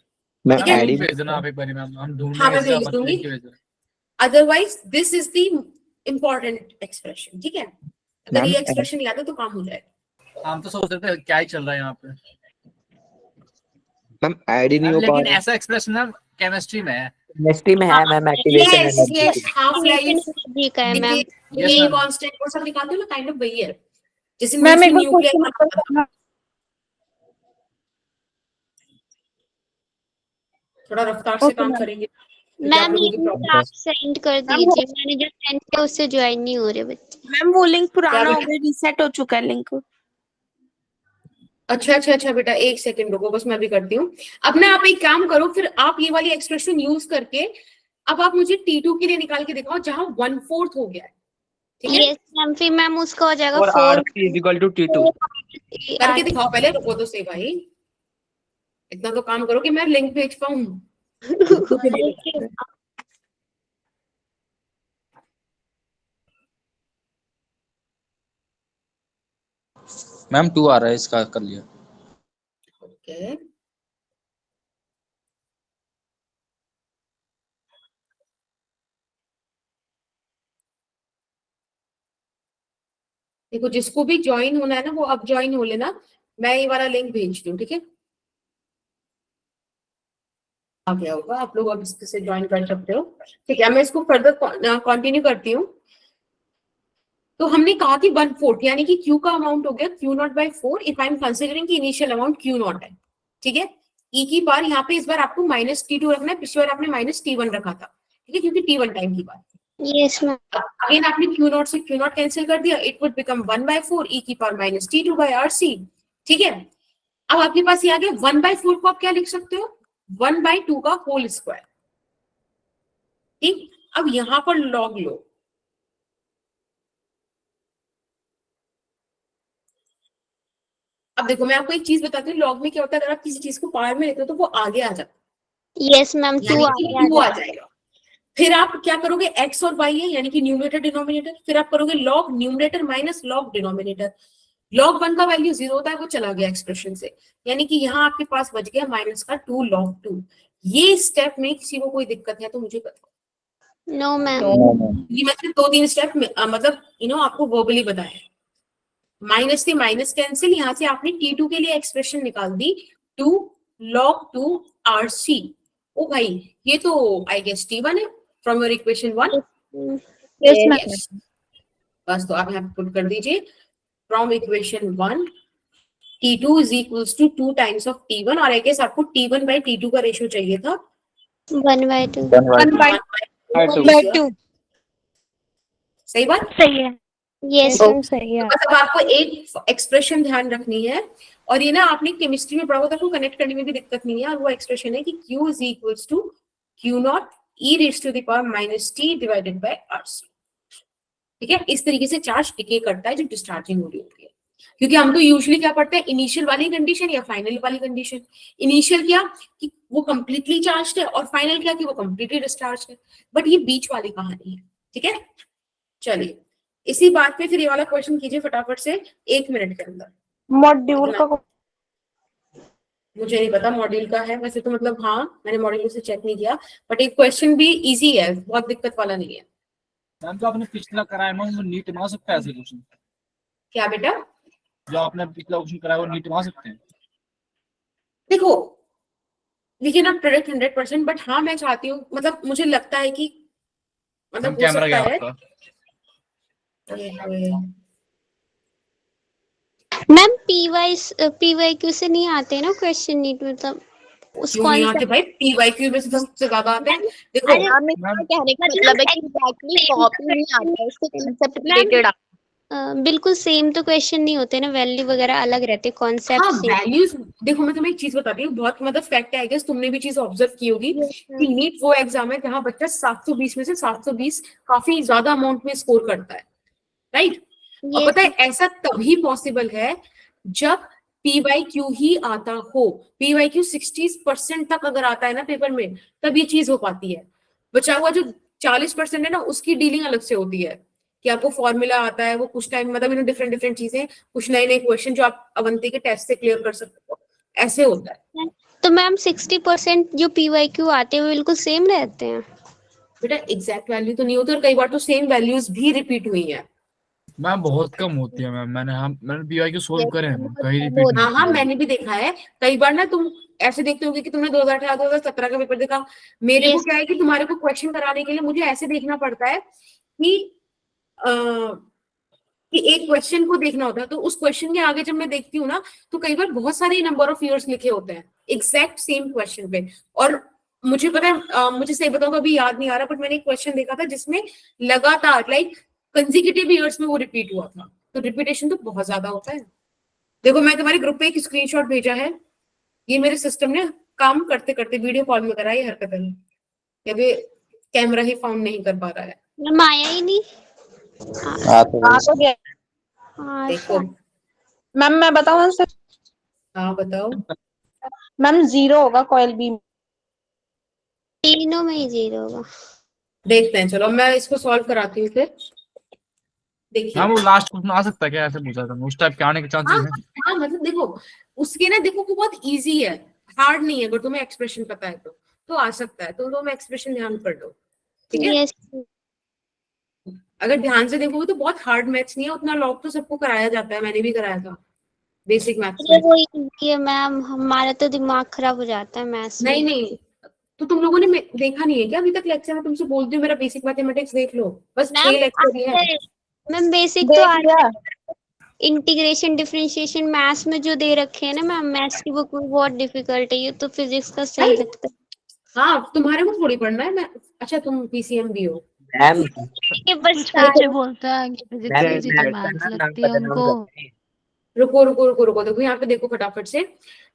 मैं ठीक है? आईडी भेज देना आप एक बार मैम, हम ढूंढ हाँ मैं लेंगे, भेज आप दूंगी। लिख के भेज देना। Otherwise this is the important expression. ठीक है, अगर मैम, ये एक्सप्रेशन याद है तो काम हो जाएगा। हम तो सोच रहे थे क्या ही चल रहा है यहाँ पे मैम आईडी नहीं हो पा लेकिन रहा। ऐसा एक्सप्रेशन ना केमिस्ट्री में है। केमिस्ट्री में है ma'am, activation yes yes, half life जी का है मैम। ये कांस्टेंट वो सब निकालते हो ना, काइंड ऑफ वही है, जैसे मैम एक बार न्यूक्लियर। थोड़ा रफ्तार से काम करेंगे। मैम लिंक आप सेंड कर दीजिए, मैंने जो सेंड किया उससे ज्वाइन नहीं हो रहे बच्चे। मैम वो लिंक पुराना हो गया, रीसेट हो चुका है लिंक। अच्छा बेटा एक सेकंड रुको, बस मैं भी करती हूँ। अब ना आप एक काम करो, फिर आप ये वाली एक्सप्रेशन यूज करके अब आप मुझे T2 के लिए निकाल के दिखाओ जहां 1/4 हो गया है। ठीक है, यस मैम। फिर मैम उसका हो जाएगा और 4 RC is equal to T2 करके दिखाओ पहले, रुको तो सही भाई, इतना तो काम करो कि मैं लिंक भेज पाऊँ। मैम 2 आ रहा है, इसका कर लिया। ओके देखो, जिसको भी ज्वाइन होना है ना वो अब ज्वाइन हो लेना, मैं ये वाला लिंक भेज दूं। ठीक है, आ गया होगा, आप लोग अब इससे ज्वाइन कर सकते हो। ठीक है, मैं इसको फर्दर कंटिन्यू करती हूँ। तो हमने कहा कि 1/4 यानी कि Q का अमाउंट हो गया Q0/4 if I am considering कि इनिशियल अमाउंट Q0 है। ठीक है, E की बार यहाँ पे इस बार आपको -T2 रखना है, पिछली बार आपने -T1 रखा था। ठीक है, क्योंकि T1 टाइम की बात। Yes ma'am. अगेन आपने Q0 से Q0 कैंसिल कर दिया, इट वुड बिकम 1/4 E की पावर -T2/RC। ठीक है, अब आपके पास ये आ गया 1/4 को आप क्या लिख सकते हो, 1/2 का होल स्क्वायर। ठीक, अब यहां पर लॉग लो, अब देखो मैं आपको एक चीज बताती हूँ, लॉग में क्या होता है, अगर आप किसी चीज को पावर में लेते हो तो वो आगे आ जाता है, यस मैम, 2 यानी कि आगे 2 आ जाएगा। फिर आप क्या करोगे, x और y है यानी कि न्यूमरेटर डिनोमिनेटर, फिर आप करोगे log numerator minus log denominator. log 1 का वैल्यू 0 होता है, वो चला गया एक्सप्रेशन से, यानी कि यहाँ आपके पास बच गया माइनस का 2 log 2। ये स्टेप में किसी को कोई दिक्कत है तो मुझे बताओ। No ma'am. ये मतलब 2-3 स्टेप मतलब आपको वर्बली बताया, माइनस से माइनस कैंसिल, यहाँ से आपने T2 के लिए एक्सप्रेशन निकाल दी 2 log 2 RC। ओ भाई ये तो आई गेस T1 है from your equation 1। Yes ma'am. बस तो आप यहाँ पुट कर दीजिए from equation 1 T2 is equals to 2 times of T1, और आई गेस आपको T1 by T2 का रेशियो चाहिए था 1/2। 1/2। सही बात, सही है। यस एकदम सही है। मतलब आपको एक एक्सप्रेशन ध्यान रखनी है, और ये ना आपने केमिस्ट्री में पढ़ा होता है, आपको कनेक्ट करने में भी दिक्कत नहीं है, और वो एक्सप्रेशन है कि Q is equals to Q0 e raised to the power minus T divided by RC। ठीक है, इस तरीके से चार्ज डिके करता है जब डिस्चार्जिंग हो रही होती है, क्योंकि हम तो यूजुअली क्या पढ़ते हैं, इनिशियल वाली कंडीशन या फाइनल वाली कंडीशन। इनिशियल क्या कि वो कंप्लीटली चार्ज है, और फाइनल क्या कि वो कंप्लीटली डिस्चार्ज है, बट ये बीच वाली कहानी है। ठीक है, चलिए इसी बात पे फिर ये वाला क्वेश्चन कीजिए फटाफट से 1 मिनट के अंदर। मॉड्यूल का मुझे नहीं पता मॉड्यूल का है वैसे तो, मतलब हाँ मैंने मॉड्यूल से चेक नहीं किया, बट एक क्वेश्चन भी इजी है, बहुत दिक्कत वाला नहीं है। मैम जो आपने पिछला कराया है वो नीट बना सकता है ऐसे क्वेश्चन? क्या बेटा? जो आपने पिछला क्वेश्चन कराया वो नीट बना सकते हैं? देखो we can not predict 100%, but हाँ मैं चाहती हूँ, मतलब मुझे लगता है कि मतलब हो कैमरा सकता गया है। आपका? मैम PYQ से नहीं आते ना क्वेश्चन नीट, मतलब क्यों नहीं आते भाई, PYQ में से सबसे ज्यादा आते हैं। देखो कहने का मतलब है कि एग्जैक्टली कॉपी नहीं आता है, उसके कांसेप्ट रिलेटेड बिल्कुल सेम तो क्वेश्चन नहीं होते ना, वैल्यू वगैरह अलग रहते, कॉन्सेप्ट हाँ सेम। वैल्यूज, देखो मैं तुम्हें एक चीज बताती हूँ, बहुत मतलब फैक्ट है, आई गेस तुमने भी चीज ऑब्जर्व की होगी कि नीट वो एग्जाम है जहाँ बच्चा 720 में से 720 काफी ज्यादा अमाउंट में स्कोर करता है, राइट? और पता है ऐसा तभी पॉसिबल है जब PYQ ही आता हो। PYQ 60% तक अगर आता है ना पेपर में, तब ये चीज हो पाती है। बचा हुआ जो 40% है ना, उसकी डीलिंग अलग से होती है कि आपको फॉर्मूला आता है, वो कुछ टाइम मतलब डिफरेंट डिफरेंट चीजें, कुछ नए नए क्वेश्चन जो आप अवंती के टेस्ट से क्लियर कर सकते हो, ऐसे होता है। तो मैम 60% जो PYQ आते हैं वो बिल्कुल सेम रहते हैं बेटा, एग्जैक्ट वैल्यू तो नहीं होती, और कई बार तो सेम वैल्यूज भी रिपीट हुई है। मैम बहुत कम होती है मैम, मैंने PYQ सोल्व करे हैं, कहीं रिपीट हाँ हाँ मैंने भी देखा है कई बार ना, तुम ऐसे देखते होगे कि तुमने 2018-2017 का पेपर देखा, मेरे को क्या है कि तुम्हारे को क्वेश्चन कराने के लिए मुझे ऐसे देखना पड़ता है कि एक क्वेश्चन को देखना होता है, तो उस क्वेश्चन के आगे जब मैं देखती हूँ ना, तो कई बार बहुत सारे नंबर ऑफ ईयर्स लिखे होते हैं एग्जैक्ट सेम क्वेश्चन पे, और मुझे पता है मुझे सही बताऊं तो अभी याद नहीं आ रहा, बट मैंने एक क्वेश्चन देखा था जिसमें लगातार लाइक कंसेक्यूटिव ईयर्स में वो रिपीट हुआ था, तो रिपीटेशन तो बहुत ज्यादा होता है। देखो मैं तुम्हारे ग्रुप पे एक स्क्रीनशॉट भेजा है, ये मेरे सिस्टम ने काम करते करते वीडियो कॉल में करा, ये हरकत है, कैमरा ही फाउंड नहीं कर पा रहा है। मैम, आया ही नहीं। देखो मैम मैं बताऊं आंसर? हाँ बताओ। मैम 0 होगा कॉइल बी। तीनों में ही 0 होगा। देखते हैं, चलो मैं इसको सॉल्व कराती हूँ फिर। देखिए मैम वो लास्ट क्वेश्चन आ सकता है क्या, ऐसे पूछा था उस टाइप के आने के चांसेस हैं? हाँ मतलब देखो उसके ना, देखो वो बहुत इजी है, हार्ड नहीं है, अगर तुम्हें एक्सप्रेशन पता है तो आ सकता है, तो तुम एक्सप्रेशन ध्यान कर दो, ठीक है? यस अगर ध्यान से देखोगे तो बहुत हार्ड मैथ्स नहीं है, उतना लॉग तो सबको कराया जाता है, मैंने भी कराया था बेसिक मैथ्स में। वो इजी है मैम, हमारा तो दिमाग खराब हो जाता है मैथ्स में। नहीं तो तुम लोगों ने देखा नहीं है क्या अभी तक लेक्चर में? तुमसे बोलती हूँ मेरा बेसिक मैथमेटिक्स देख लो, बस 6 लेक्चर ही है। मैम बेसिक तो आ रहा है, इंटीग्रेशन डिफरेंशिएशन मैथ्स में जो दे रखे हैं ना मैम, मैथ्स की बुक में बहुत डिफिकल्ट है, ये तो फिजिक्स का सही लगता है। हाँ तुम्हारे को थोड़ी पढ़ना है, मैं अच्छा तुम PCM भी हो मैम ये बस कुछ बच्चे बोलते हैं कि फिजिक्स की चीजें मैथ लगती है उनको। रुको रुको रुको रुको, देखो यहाँ पे देखो फटाफट से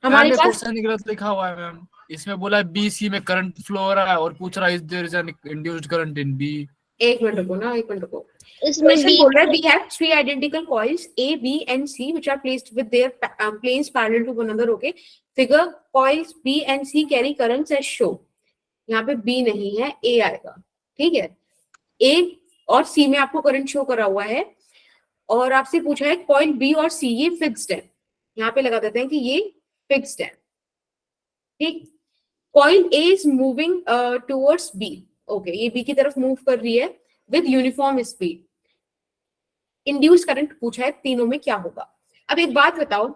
हमारे मैम, पास क्वेश्चन गलत लिखा हुआ है मैम। इसमें बोला है BC में करंट फ्लो हो रहा है और पूछ रहा है is there is an induced current in B। एक मिनट रुको ना, एक मिनट रुको। इसमें Question बी बोल रहा है we have three identical coils A, B and C which are placed with their planes parallel to one another. Okay, figure coils B and C carry currents as shown. यहाँ पे B नहीं है, A आएगा, ठीक है। A और C में आपको करंट शो करा हुआ है और आपसे पूछा है कॉइल B और C ये फिक्स्ड है, यहाँ पे लगा देते हैं कि ये फिक्स्ड है, ठीक। Coil A is moving towards B. Okay, ये B की तरफ मूव कर रही है with uniform speed. Induce current पूछा है, तीनों में क्या होगा। अब एक बात बताओ,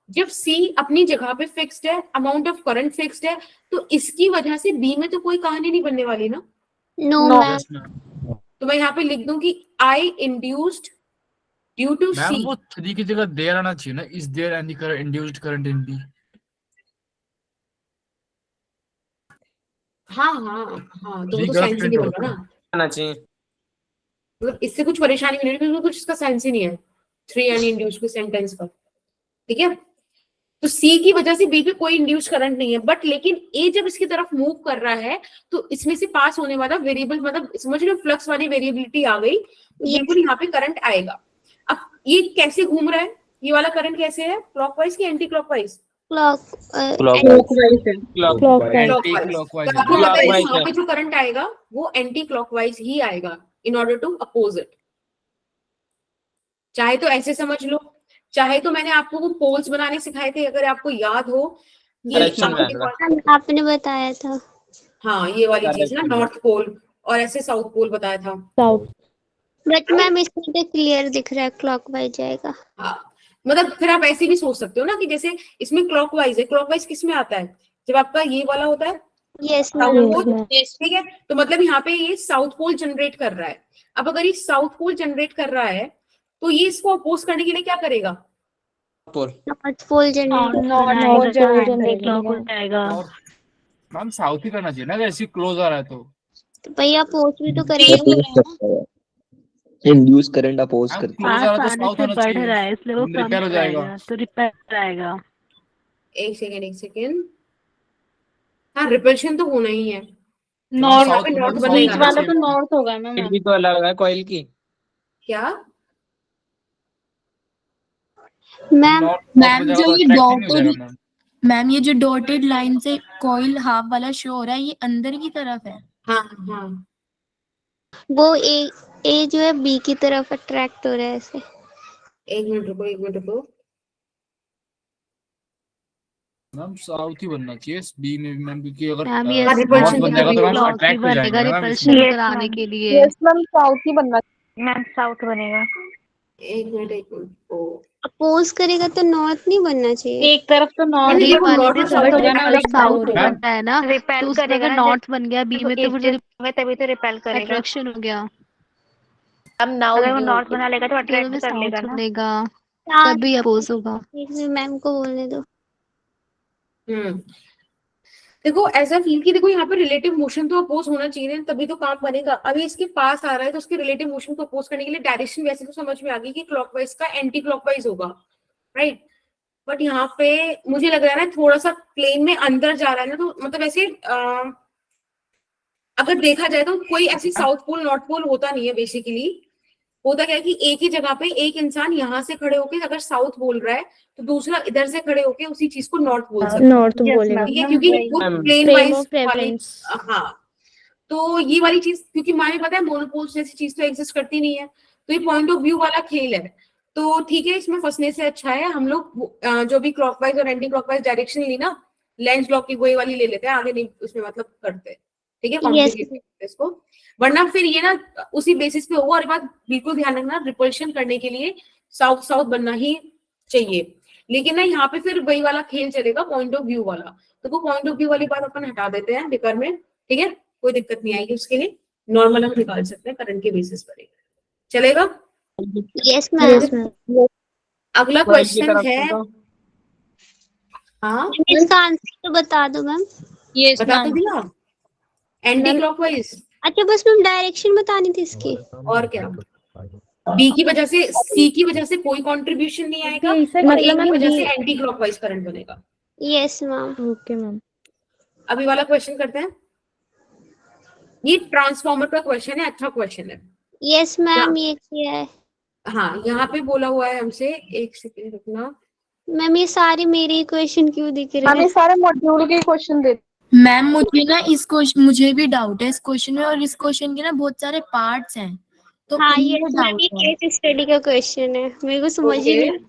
जब C अपनी जगह पे फिक्स्ड है, अमाउंट ऑफ करंट फिक्स्ड है, तो इसकी वजह से B में तो कोई कहानी नहीं बनने वाली ना। नो मैम, तो मैं यहाँ पे लिख दूं कि I induced due to ma'am C। वो 3 की जगह देयर आना चाहिए ना, is there any induced current in B। हाँ हाँ हाँ, तो वो तो गलत साइंस ही नहीं print बन होता रहा है। ना, आना चाहिए। मतलब इससे कुछ परेशानी नहीं है, कुछ इसका साइंस ही नहीं है 3 यानी इंड्यूस के सेंटेंस का, ठीक है। तो C की वजह से B पे कोई इंड्यूस करंट नहीं है, बट लेकिन A जब इसकी तरफ मूव कर रहा है तो इसमें से पास होने वाला वेरिएबल, मतलब समझ रहे हो, फ्लक्स वाली वेरिएबिलिटी आ गई, तो बिल्कुल यहाँ पे करंट आएगा। अब ये कैसे घूम रहा है, ये वाला करंट कैसे है, क्लॉकवाइज की एंटी क्लॉकवाइज? यहाँ पे जो करंट आएगा वो एंटी क्लॉकवाइज ही आएगा in order to oppose it. चाहे तो ऐसे समझ लो, चाहे तो मैंने आपको वो पोल्स बनाने सिखाए थे, अगर आपको याद हो आपने बताया था। हाँ, ये वाली चीज ना, नॉर्थ पोल और ऐसे साउथ पोल बताया था। बट मैम इसमें तो क्लियर दिख रहा है क्लॉकवाइज जाएगा। हाँ, मतलब फिर आप ऐसे भी सोच सकते हो ना कि जैसे इसमें क्लॉकवाइज है, क्लॉकवाइज किस में आता है, जब आपका ये वाला होता है यस साउथ मैम, पोल, ठीक है। तो मतलब यहाँ पे ये साउथ पोल जनरेट कर रहा है। अब अगर ये साउथ पोल जनरेट कर रहा है तो ये इसको अपोज करने के लिए क्या करेगा, north pole generate ma'am south ही करना चाहिए ना, अगर ऐसी क्लोज आ रहा है तो भैया अपोज भी तो करेगा। इंड्यूस करंट अपोज करती क्लोज आ रहा है तो साउथ होना चाहिए, इसलिए वो कम रिपेयर हो जाएगा। तो रिपेयर आएगा। एक सेकेंड। हाँ, रिपल्शन तो होना ही है, नॉर्थ नॉर्थ बनेगा वाला तो नॉर्थ होगा मैम। भी तो अलग है कॉइल की। क्या मैम। मैम जो ये डॉटेड, मैम ये जो डॉटेड लाइन से कॉइल हाफ वाला शो हो रहा है, ये अंदर की तरफ है। हाँ हाँ, वो ए जो है बी की तरफ अट्रैक्ट हो रहा है ऐसे। एक मिनट रुको। मैम साउथ ही बनना चाहिए बी में मैम, क्योंकि अगर मैम ये repulsion नॉर्थ बन जाएगा तो मैम क्लॉक अट्रैक्ट हो बनेगा जाएगा मैम। रिपल्शन कराने के लिए। मैम साउथ ही बनना। मैम साउथ बनेगा। एक मिनट ओ अपोज करेगा तो नॉर्थ नहीं बनना चाहिए। एक तरफ तो नॉर्थ नहीं, ही वो बनना north चाहिए, और बट south मतलब साउथ साउथ बनता है ना, रिपेल तो उसका करेगा अगर ना, नॉर्थ बन गया बी में तो फिर तभी तो रिपेल करेगा। अट्रैक्शन हो गया। अब नाउ अगर वो नॉर्थ बना लेगा तो दोनों में अट्रैक्ट कर लेगा साउथ ना। बनेगा तभी अपोज होगा। मैम को बोलने दो। देखो ऐसा फील कि देखो यहाँ पे रिलेटिव मोशन तो अपोज होना चाहिए ना, तभी तो काम बनेगा। अभी इसके पास आ रहा है तो उसके रिलेटिव मोशन को अपोज करने के लिए डायरेक्शन वैसे तो समझ में आ गई कि क्लॉकवाइज का एंटी क्लॉकवाइज होगा, राइट। बट यहाँ पे मुझे लग रहा है ना थोड़ा सा प्लेन में अंदर जा रहा है ना, तो मतलब ऐसे अगर देखा जाए तो कोई ऐसी साउथ पोल नॉर्थ पोल होता नहीं है। बेसिकली होता क्या है कि एक ही जगह पे एक इंसान यहाँ से खड़े होके अगर साउथ बोल रहा है तो दूसरा इधर से खड़े होके उसी चीज को नॉर्थ बोल सकता है, नॉर्थ बोलेगा, ठीक है, क्योंकि वो plane frame wise of reference. हाँ। तो ये वाली चीज, क्योंकि माने पता है मोनोपोल्स जैसी चीज तो एग्जिस्ट करती नहीं है, तो ये पॉइंट ऑफ व्यू वाला खेल है। तो ठीक है, इसमें फंसने से अच्छा है हम लोग जो भी क्लॉकवाइज और एंटी क्लॉकवाइज डायरेक्शन ली ना, लेंस ब्लॉक की वही वाली ले लेते हैं, आगे नहीं उसमें मतलब करते, ठीक है, कॉम्प्लिकेट इसको। वरना फिर ये ना उसी बेसिस पे होगा। और बात बिल्कुल ध्यान रखना, रिपल्शन करने के लिए साउथ साउथ बनना ही चाहिए, लेकिन ना यहाँ पे फिर वही वाला खेल चलेगा पॉइंट ऑफ व्यू वाला। तो वो पॉइंट ऑफ व्यू वाली बात अपन हटा देते हैं बेकार में, ठीक है, कोई दिक्कत नहीं आएगी उसके लिए। नॉर्मल हम निकाल सकते हैं करंट के बेसिस पर, चलेगा। Yes ma'am. अगला क्वेश्चन है, हाँ इसका आंसर तो बता दो मैम। यस बता तो दिया, एंटी क्लॉकवाइज। अच्छा बस मैम डायरेक्शन बतानी थी इसकी। और क्या, बी की वजह से, सी की वजह से कोई कंट्रीब्यूशन नहीं आएगा और ए की वजह से एंटी क्लॉकवाइज करंट बनेगा। Yes ma'am. Okay ma'am. अभी वाला क्वेश्चन करते हैं। ये ट्रांसफॉर्मर का क्वेश्चन है, अच्छा क्वेश्चन है। यस मैम, ये किया है हाँ, यहाँ पे बोला हुआ है हमसे, एक सेकंड रुकना। मैम। ये सारे मेरे इक्वेशन क्यों दिख रहे हमें हैं? सारे मॉड्यूल के क्वेश्चन दे। मैम मुझे ना इस क्वेश्चन, मुझे भी डाउट है इस क्वेश्चन में, और इस क्वेश्चन के ना बहुत सारे पार्ट्स हैं, तो हाँ, ये इनमें मैम डाउट ये है। केस स्टडी का क्वेश्चन है, मेरे को समझ ही Okay. नहीं।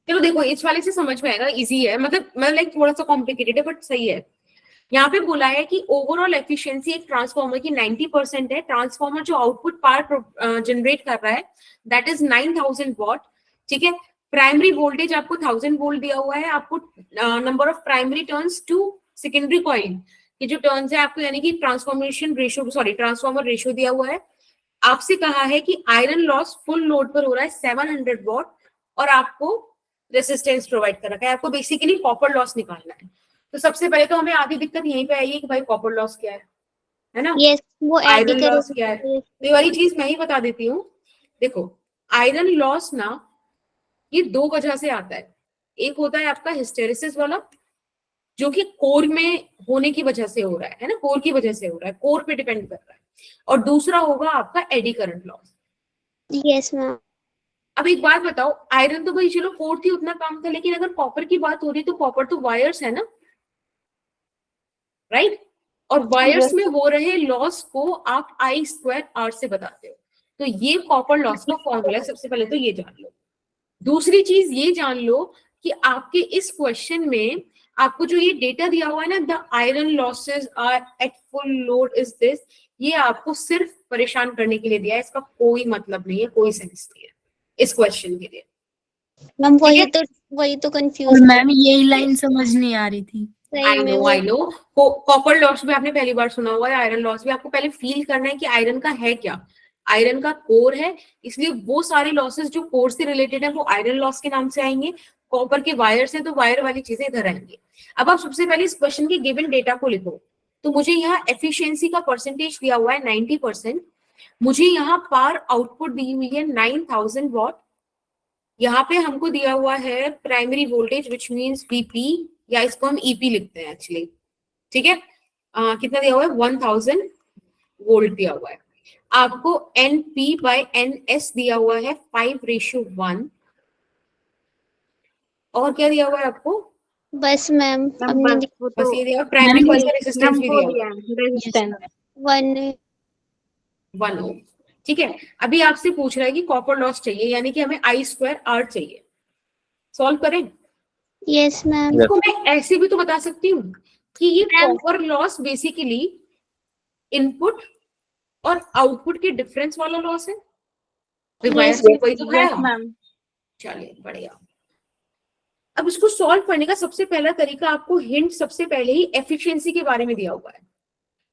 चलो देखो, इस वाले से समझ में आएगा, इजी है, मतलब लाइक थोड़ा सा कॉम्प्लिकेटेड है बट सही है। यहाँ पे बोला है कि ओवरऑल एफिशिएंसी एक ट्रांसफॉर्मर की 90% है। ट्रांसफॉर्मर जो आउटपुट पावर जनरेट कर रहा है दैट इज 9000 वॉट। ठीक है, प्राइमरी वोल्टेज आपको 1000 वोल्ट दिया हुआ है। आपको number of primary turns to secondary coil, ये जो टर्न्स है आपको, यानी कि transformation ratio, sorry transformer ratio दिया हुआ है। आपसे कहा है कि आयरन लॉस फुल लोड पर हो रहा है 700 वॉट, और आपको रेसिस्टेंस प्रोवाइड कर रखा है। आपको बेसिकली कॉपर लॉस निकालना है। तो सबसे पहले तो हमें आधी दिक्कत यहीं पे आई है कि भाई कॉपर लॉस क्या है ना? यस, वो ऐड आयरन करो। लॉस क्या है? तो ये वाली चीज मैं ही बता देती हूँ। देखो, आयरन लॉस ना ये दो वजह से आता है। एक होता है आपका हिस्टेरेसिस वाला, जो कि कोर में होने की वजह से हो रहा है ना, कोर की वजह से हो रहा है, कोर पे डिपेंड कर रहा है। और दूसरा होगा आपका eddy current loss. Yes ma'am. अब एक बात बताओ, आयरन तो भाई चलो कोर थी, उतना काम था, लेकिन अगर कॉपर की बात हो रही है तो कॉपर तो वायर्स है ना, राइट? और वायर्स में हो रहे लॉस को आप I²R से बताते हो। तो ये कॉपर लॉस का फॉर्मूला है। सबसे पहले तो ये जान लो। दूसरी चीज ये जान लो कि आपके इस क्वेश्चन में आपको जो ये डेटा दिया हुआ है ना, the iron losses are at full load is this, ये आपको सिर्फ परेशान करने के लिए दिया है। इसका कोई मतलब नहीं है, कोई सेंस नहीं है इस क्वेश्चन के लिए। मैम वही तो और कंफ्यूज। मैम यही लाइन समझ नहीं आ रही थी। आई नो कॉपर लॉस भी आपने पहली बार सुना हुआ है, आयरन लॉस भी। आपको पहले फील करना है कि आयरन का है क्या। आयरन का कोर है, इसलिए वो सारे लॉसेस जो कोर से रिलेटेड है वो आयरन लॉस के नाम से आएंगे। कॉपर के वायर से तो वायर वाली चीजें इधर आएंगी। अब आप सबसे पहले इस क्वेश्चन के गिवन डेटा को लिखो। तो मुझे यहाँ एफिशिएंसी का परसेंटेज दिया हुआ है 90%। मुझे यहाँ पावर आउटपुट दी हुई है 9000 वॉट। यहाँ पे हमको दिया हुआ है primary voltage which means VP, या इसको हम ईपी लिखते हैं एक्चुअली। ठीक है, कितना दिया हुआ है? 1000 वोल्ट दिया हुआ है। आपको NP/NS दिया हुआ है 5:1। और क्या दिया हुआ है आपको? बस मैम, हमने बस ये दिया। प्राइमरी कॉइल का रेजिस्टेंस भी दिया हुआ है 1 ओम। ठीक है, अभी आपसे पूछ रहा है कि कॉपर लॉस चाहिए, यानी कि हमें I²R चाहिए। सॉल्व करें? Yes ma'am. इसको मैं ऐसे भी तो बता सकती हूँ कि ये कॉपर लॉस बेसिकली इनपुट और आउटपुट के डिफरेंस वाला लॉस है। वही तो है मैम। चलिए बढ़िया। अब इसको सॉल्व करने का सबसे पहला तरीका, आपको हिंट सबसे पहले ही एफिशिएंसी के बारे में दिया हुआ है।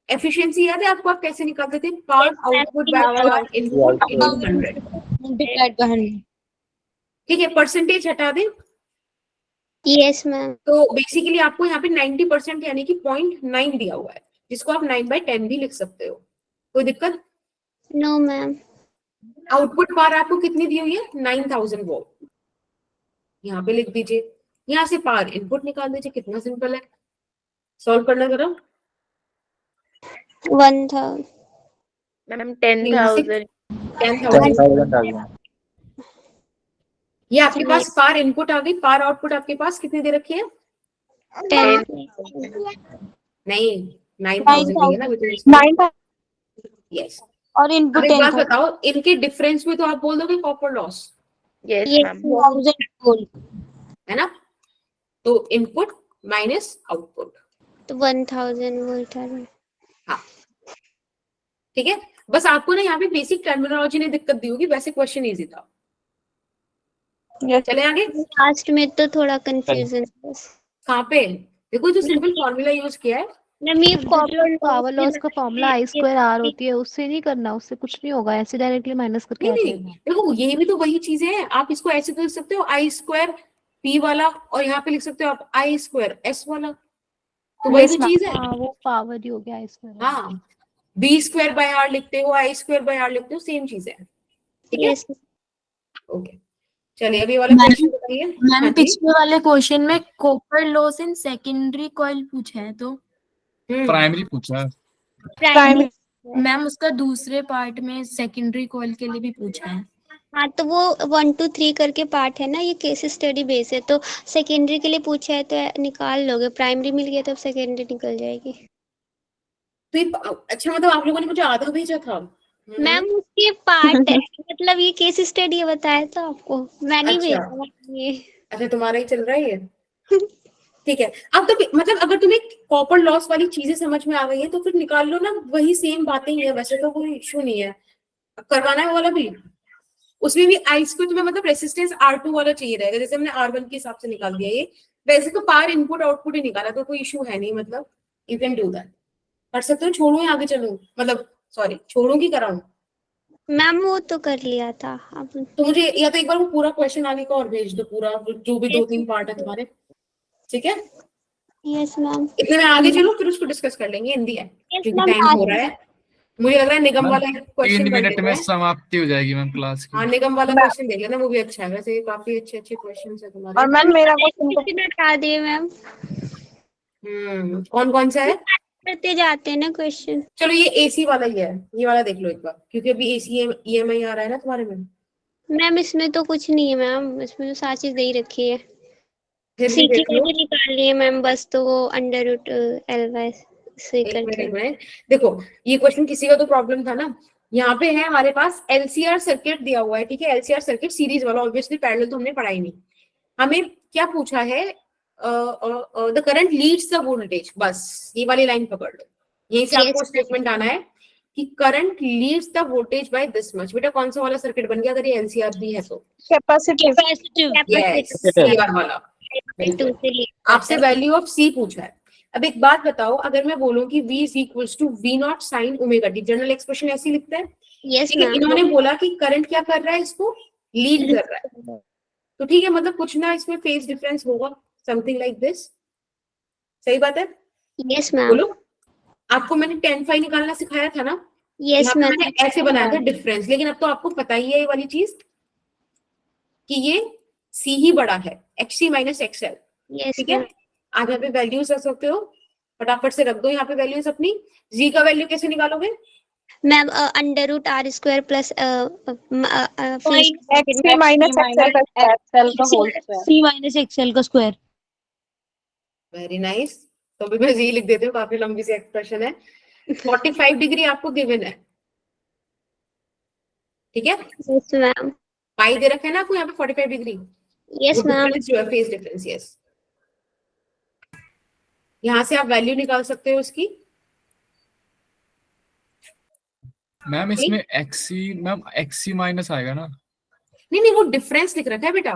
एफिशिएंसी याद है आपको? आप कैसे निकालते थे? Power output by power input into 100। ठीक है, परसेंटेज हटा दें। Yes ma'am. तो बेसिकली आपको यहाँ पे 90% यानी कि 0.9 दिया हुआ है, जिसको आप 9/10 भी लिख सकते हो। कोई दिक्कत? No ma'am. आउटपुट पावर आपको कितनी दी हुई है? 9000 वोल्ट। यहाँ पे लिख दीजिए। यहाँ से पावर इनपुट निकाल दीजिए। कितना सिंपल है, सॉल्व करना जरा। 1000 मैम 10,000 ये आपके पास पावर इनपुट आ गई। पावर आउटपुट आपके पास कितनी दे रखी है? 10 नहीं, 9000 ना। यस। और इनपुट एक बात बताओ, इनके डिफरेंस में तो आप बोल दोगे copper loss, yes ma'am 1000 volt, है ना? तो इनपुट माइनस आउटपुट, तो 1000 वोल्ट आ रहा। हाँ ठीक है। बस आपको ना यहाँ पे बेसिक टर्मिनोलॉजी ने दिक्कत दी होगी, वैसे क्वेश्चन इजी था। चले आगे। लास्ट में तो थोड़ा कंफ्यूजन बस। कहाँ पे? देखो जो सिंपल फॉर्मूला यूज किया है मैम, ये कॉपर पावर लॉस का फॉर्मूला I²R होती है, उससे नहीं करना, उससे कुछ नहीं होगा, ऐसे डायरेक्टली माइनस करके आ नहीं, जाएगा। देखो ये भी तो वही चीजें हैं। आप इसको ऐसे तो लिख सकते हो I²P वाला, और यहाँ पे लिख सकते हो आप I²S वाला, तो वही तो चीज है। हाँ, वो पावर ही हो गया I²R। हाँ, B²/R लिखते हो, I²/R लिखते हो, सेम चीज है। ठीक है? यस ओके, चलिए अभी वाला मैम- क्वेश्चन बताइए। मैम हाँ जी। पिछले वाले क्वेश्चन में copper loss in secondary coil पूछा है तो प्राइमरी पूछा है। प्राइमरी। मैम उसका दूसरे पार्ट में सेकेंडरी कॉइल के लिए भी पूछा है। हाँ तो वो 1 2 3 करके पार्ट है ना, ये केस स्टडी बेस है, तो सेकेंडरी के लिए पूछा है तो निकाल लोगे, प्राइमरी मिल गया तो सेकेंडरी निकल जाएगी। तो ये अच्छा, मतलब आप लोगों ने मुझे आधा भेजा था। मैम उसके पार्ट है, मतलब ये केस स्टडी है, बताया तो आपको, मैंने अच्छा। भेजा ये। अच्छा, तुम्हारा ही चल रहा है ये। ठीक है, अब तो मतलब अगर तुम्हें कॉपर लॉस वाली चीजें समझ में आ गई है तो फिर निकाल लो ना, वही सेम बातें ही है, वैसे तो कोई इशू नहीं है। अब करवाना है वो वाला भी, उसमें भी आइस को तुम्हें मतलब रेसिस्टेंस R2 वाला चाहिए रहेगा, जैसे हमने R1 के हिसाब से निकाल दिया ये। वैसे तो पावर इनपुट आउटपुट ही निकाला, तो कोई इशू है नहीं, मतलब यू कैन डू दैट, कर सकते हो। छोड़ू या आगे चलूं, मतलब सॉरी, छोड़ू की कराऊं? मैम वो तो कर लिया था अब। तो मुझे या तो एक बार वो पूरा क्वेश्चन आगे का और भेज दो, पूरा जो भी 2-3 पार्ट है तुम्हारे, ठीक है? Yes ma'am. इतने में आगे चलो, फिर उसको डिस्कस कर लेंगे इन दी एंड, Yes, क्योंकि ma'am, टाइम हो रहा है। मुझे लग रहा है निगम मैम, वाला एक क्वेश्चन 3 कर मिनट लेते में हैं। समाप्ति हो जाएगी मैम क्लास की। हाँ, निगम वाला क्वेश्चन देख लेना, वो भी अच्छा है वैसे, काफी अच्छे अच्छे क्वेश्चन है तुम्हारे। और मैम मेरा क्वेश्चन हटा दिए मैम, कौन कौन सा है? करते जाते हैं ना क्वेश्चन। चलो ये एसी वाला ही है, ये वाला देख लो एक बार, क्योंकि अभी एसी EMI आ रहा है ना तुम्हारे में। मैम इसमें तो कुछ नहीं है मैम, इसमें तो सारी चीज दे ही रखी है। फिर भी सीटी देख लो। करके निकाल लिए मैम, बस तो वो अंडर रूट LY से एक मिनट करके। एक मिनट, देखो ये क्वेश्चन किसी का तो प्रॉब्लम था ना। यहाँ पे है हमारे पास LCR सर्किट दिया हुआ है, ठीक है? LCR सर्किट सीरीज वाला, ऑब्वियसली पैरेलल तो हमने पढ़ा ही नहीं। हमें क्या पूछा है? The current leads the voltage, बस ये वाली लाइन पकड़ लो। यहीं से आपको स्टेटमेंट आना है कि current leads the voltage by this much. बेटा कौन सा वाला सर्किट बन गया अगर ये LCR भी है तो? कैपेसिटिव। यस, CR वाला। बिल्कुल। आपसे वैल्यू ऑफ C पूछा है। अब एक बात बताओ, अगर मैं बोलूं कि V is equals to V0 sine omega t, general expression ऐसी लिखते हैं, यस ठीक है? मैम। इन्होंने बोला कि करंट क्या कर रहा है, इसको लीड कर रहा है, तो ठीक है, मतलब कुछ ना इसमें फेज डिफरेंस होगा, समथिंग लाइक दिस। सही बात है? Yes ma'am. बोलो, आपको मैंने 10 फाई निकालना सिखाया था ना? यस यहाँ पे मैम। मैंने ऐसे बनाया था डिफरेंस, लेकिन अब तो आपको पता ही है ये वाली चीज कि ये C ही बड़ा है, XC माइनस XL, यस ठीक है? मैम। आप यहाँ पे वैल्यूज रख सकते हो, फटाफट से रख दो यहाँ पे वैल्यूज अपनी। जी का वैल्यू कैसे निकालोगे? Ma'am under root R square plus XC minus XL का whole square. C minus XL का स्क्वायर। Very nice. तो भी मैं जी लिख देती हूँ, काफी लंबी सी एक्सप्रेशन है। 45 डिग्री आपको गिवन है, ठीक है? Yes ma'am. पाई दे रखा है ना आपको यहाँ पे 45 डिग्री। Yes ma'am. जो है फेज डिफरेंस, यस। यहाँ से आप वैल्यू निकाल सकते हो उसकी। मैम इसमें XC माइनस आएगा ना? नहीं, वो डिफरेंस लिख रखा है बेटा,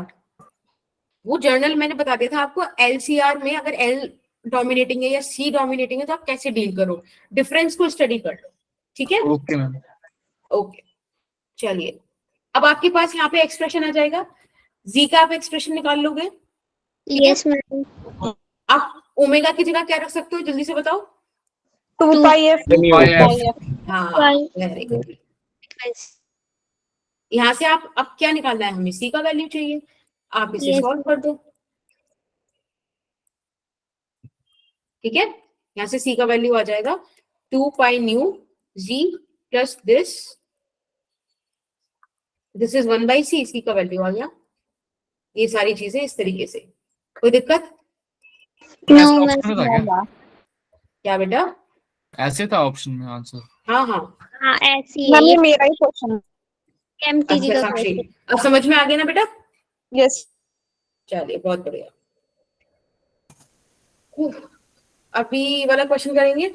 वो जर्नल मैंने बता दिया था आपको। LCR में अगर L डोमिनेटिंग है या C डोमिनेटिंग है तो आप कैसे डील करो, डिफरेंस को स्टडी कर लो, ठीक है? Okay ma'am. ओके, चलिए अब आपके पास यहाँ पे एक्सप्रेशन आ जाएगा, Z का आप एक्सप्रेशन निकाल लोगे। Yes ma'am. आप ओमेगा की जगह क्या रख सकते हो, जल्दी से बताओ। 2 पाई F। हाँ, वेरी गुड। यहाँ से आप अब क्या निकालना है हमें? C का वैल्यू चाहिए, आप इसे Yes. सॉल्व कर दो, ठीक है? यहाँ से C का वैल्यू आ जाएगा 2 pi nu Z plus this is 1 by C का वैल्यू आ गया। ये सारी चीजें इस तरीके से, कोई दिक्कत? नो ऑप्शन में था क्या? क्या बेटा? ऐसे था ऑप्शन में आंसर। हाँ हाँ, हाँ ऐसी मैम है ये मेरा ही क्वेश्चन। MTG अच्छा का साक्षी, क्वेश्चन। अब समझ में आ गया ना बेटा? यस। चलिए बहुत बढ़िया। अभी वाला क्वेश्चन करेंगे,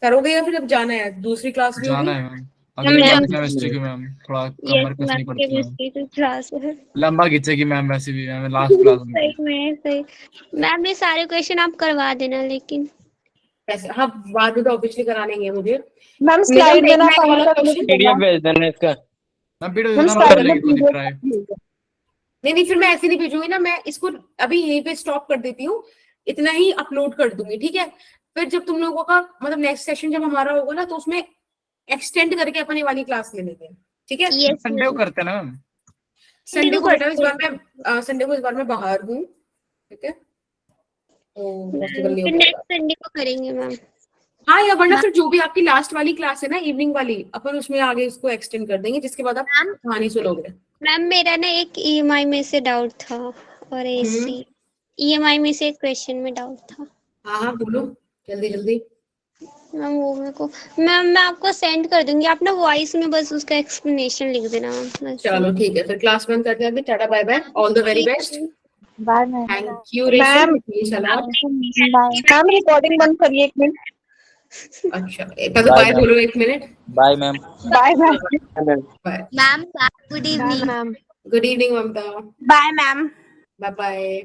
करोगे या फिर अब जाना है? दूसरी क्लास भी होगी। जाना है मैम, अगले मैम। बार केमिस्ट्री की मैम थोड़ा यस कमर कसनी मैम, पड़ती है मैम। केमिस्ट्री की क्लास है। लंबा खींचेगी मैम, वैसे भी मैम लास्ट क्लास में। सही में सही। मैम ये सारे क्वेश्चन आप करवा देना, लेकिन ऐसे हाँ, बाद में तो ऑब्वियसली कराने ही है मुझे। मैम स्लाइड में ना देखना है वाला कमेंट क्वेश्चन। PDF भेज देना इसका। मैम वीडियो मैम देना, स्लाइड मैं में चलेगी तो दिख रहा है। नहीं, फिर मैं ऐसे नहीं भेजूंगी ना, मैं इसको अभी यहीं पे स्टॉप कर देती हूँ, इतना ही अपलोड कर दूंगी, ठीक है? फिर जब तुम लोगों का मतलब नेक्स्ट सेशन जब हमारा होगा ना, तो उसमें एक्सटेंड करके अपन ये वाली क्लास ले लेंगे, ठीक है? Yes, संडे को ma'am. करते हैं ना मैम। संडे को बेटा इस बार करते मैं संडे को इस बार मैं बाहर हूँ, ठीक है? तो पॉसिबल नहीं हो फिर पाएगा। नेक्स्ट संडे को करेंगे मैम। हाँ, या वरना फिर जो भी आपकी लास्ट वाली क्लास है ना इवनिंग वाली, अपन उसमें आगे इसको एक्सटेंड कर देंगे, जिसके बाद आप कहानी सुनोगे। मैम मेरा ना एक ईएमआई में से डाउट था और एसी ईएमआई में से एक क्वेश्चन में डाउट था। हाँ हाँ बोलो जल्दी जल्दी। मैम वो मेरे को मैम मैं आपको सेंड कर दूंगी, आप ना वॉइस में बस उसका एक्सप्लेनेशन लिख देना मैम। चलो ठीक है, फिर क्लास बंद करते हैं अभी। Tata bye bye, all the very best. Bye ma'am. Thank you Resham, सलाम। मैम रिकॉर्डिंग बंद करिए 1 मिनट। अच्छा तो Bye, बाय ma'am. बोलो 1 minute. Bye ma'am. Bye ma'am. Bye. Ma'am good evening. Ma'am. Good evening Mamata. Bye ma'am. Bye bye.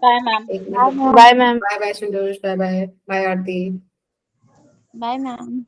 Bye ma'am. 1 minute. Bye ma'am. Bye bye Santosh, bye bye. Bye Aarti. Bye ma'am.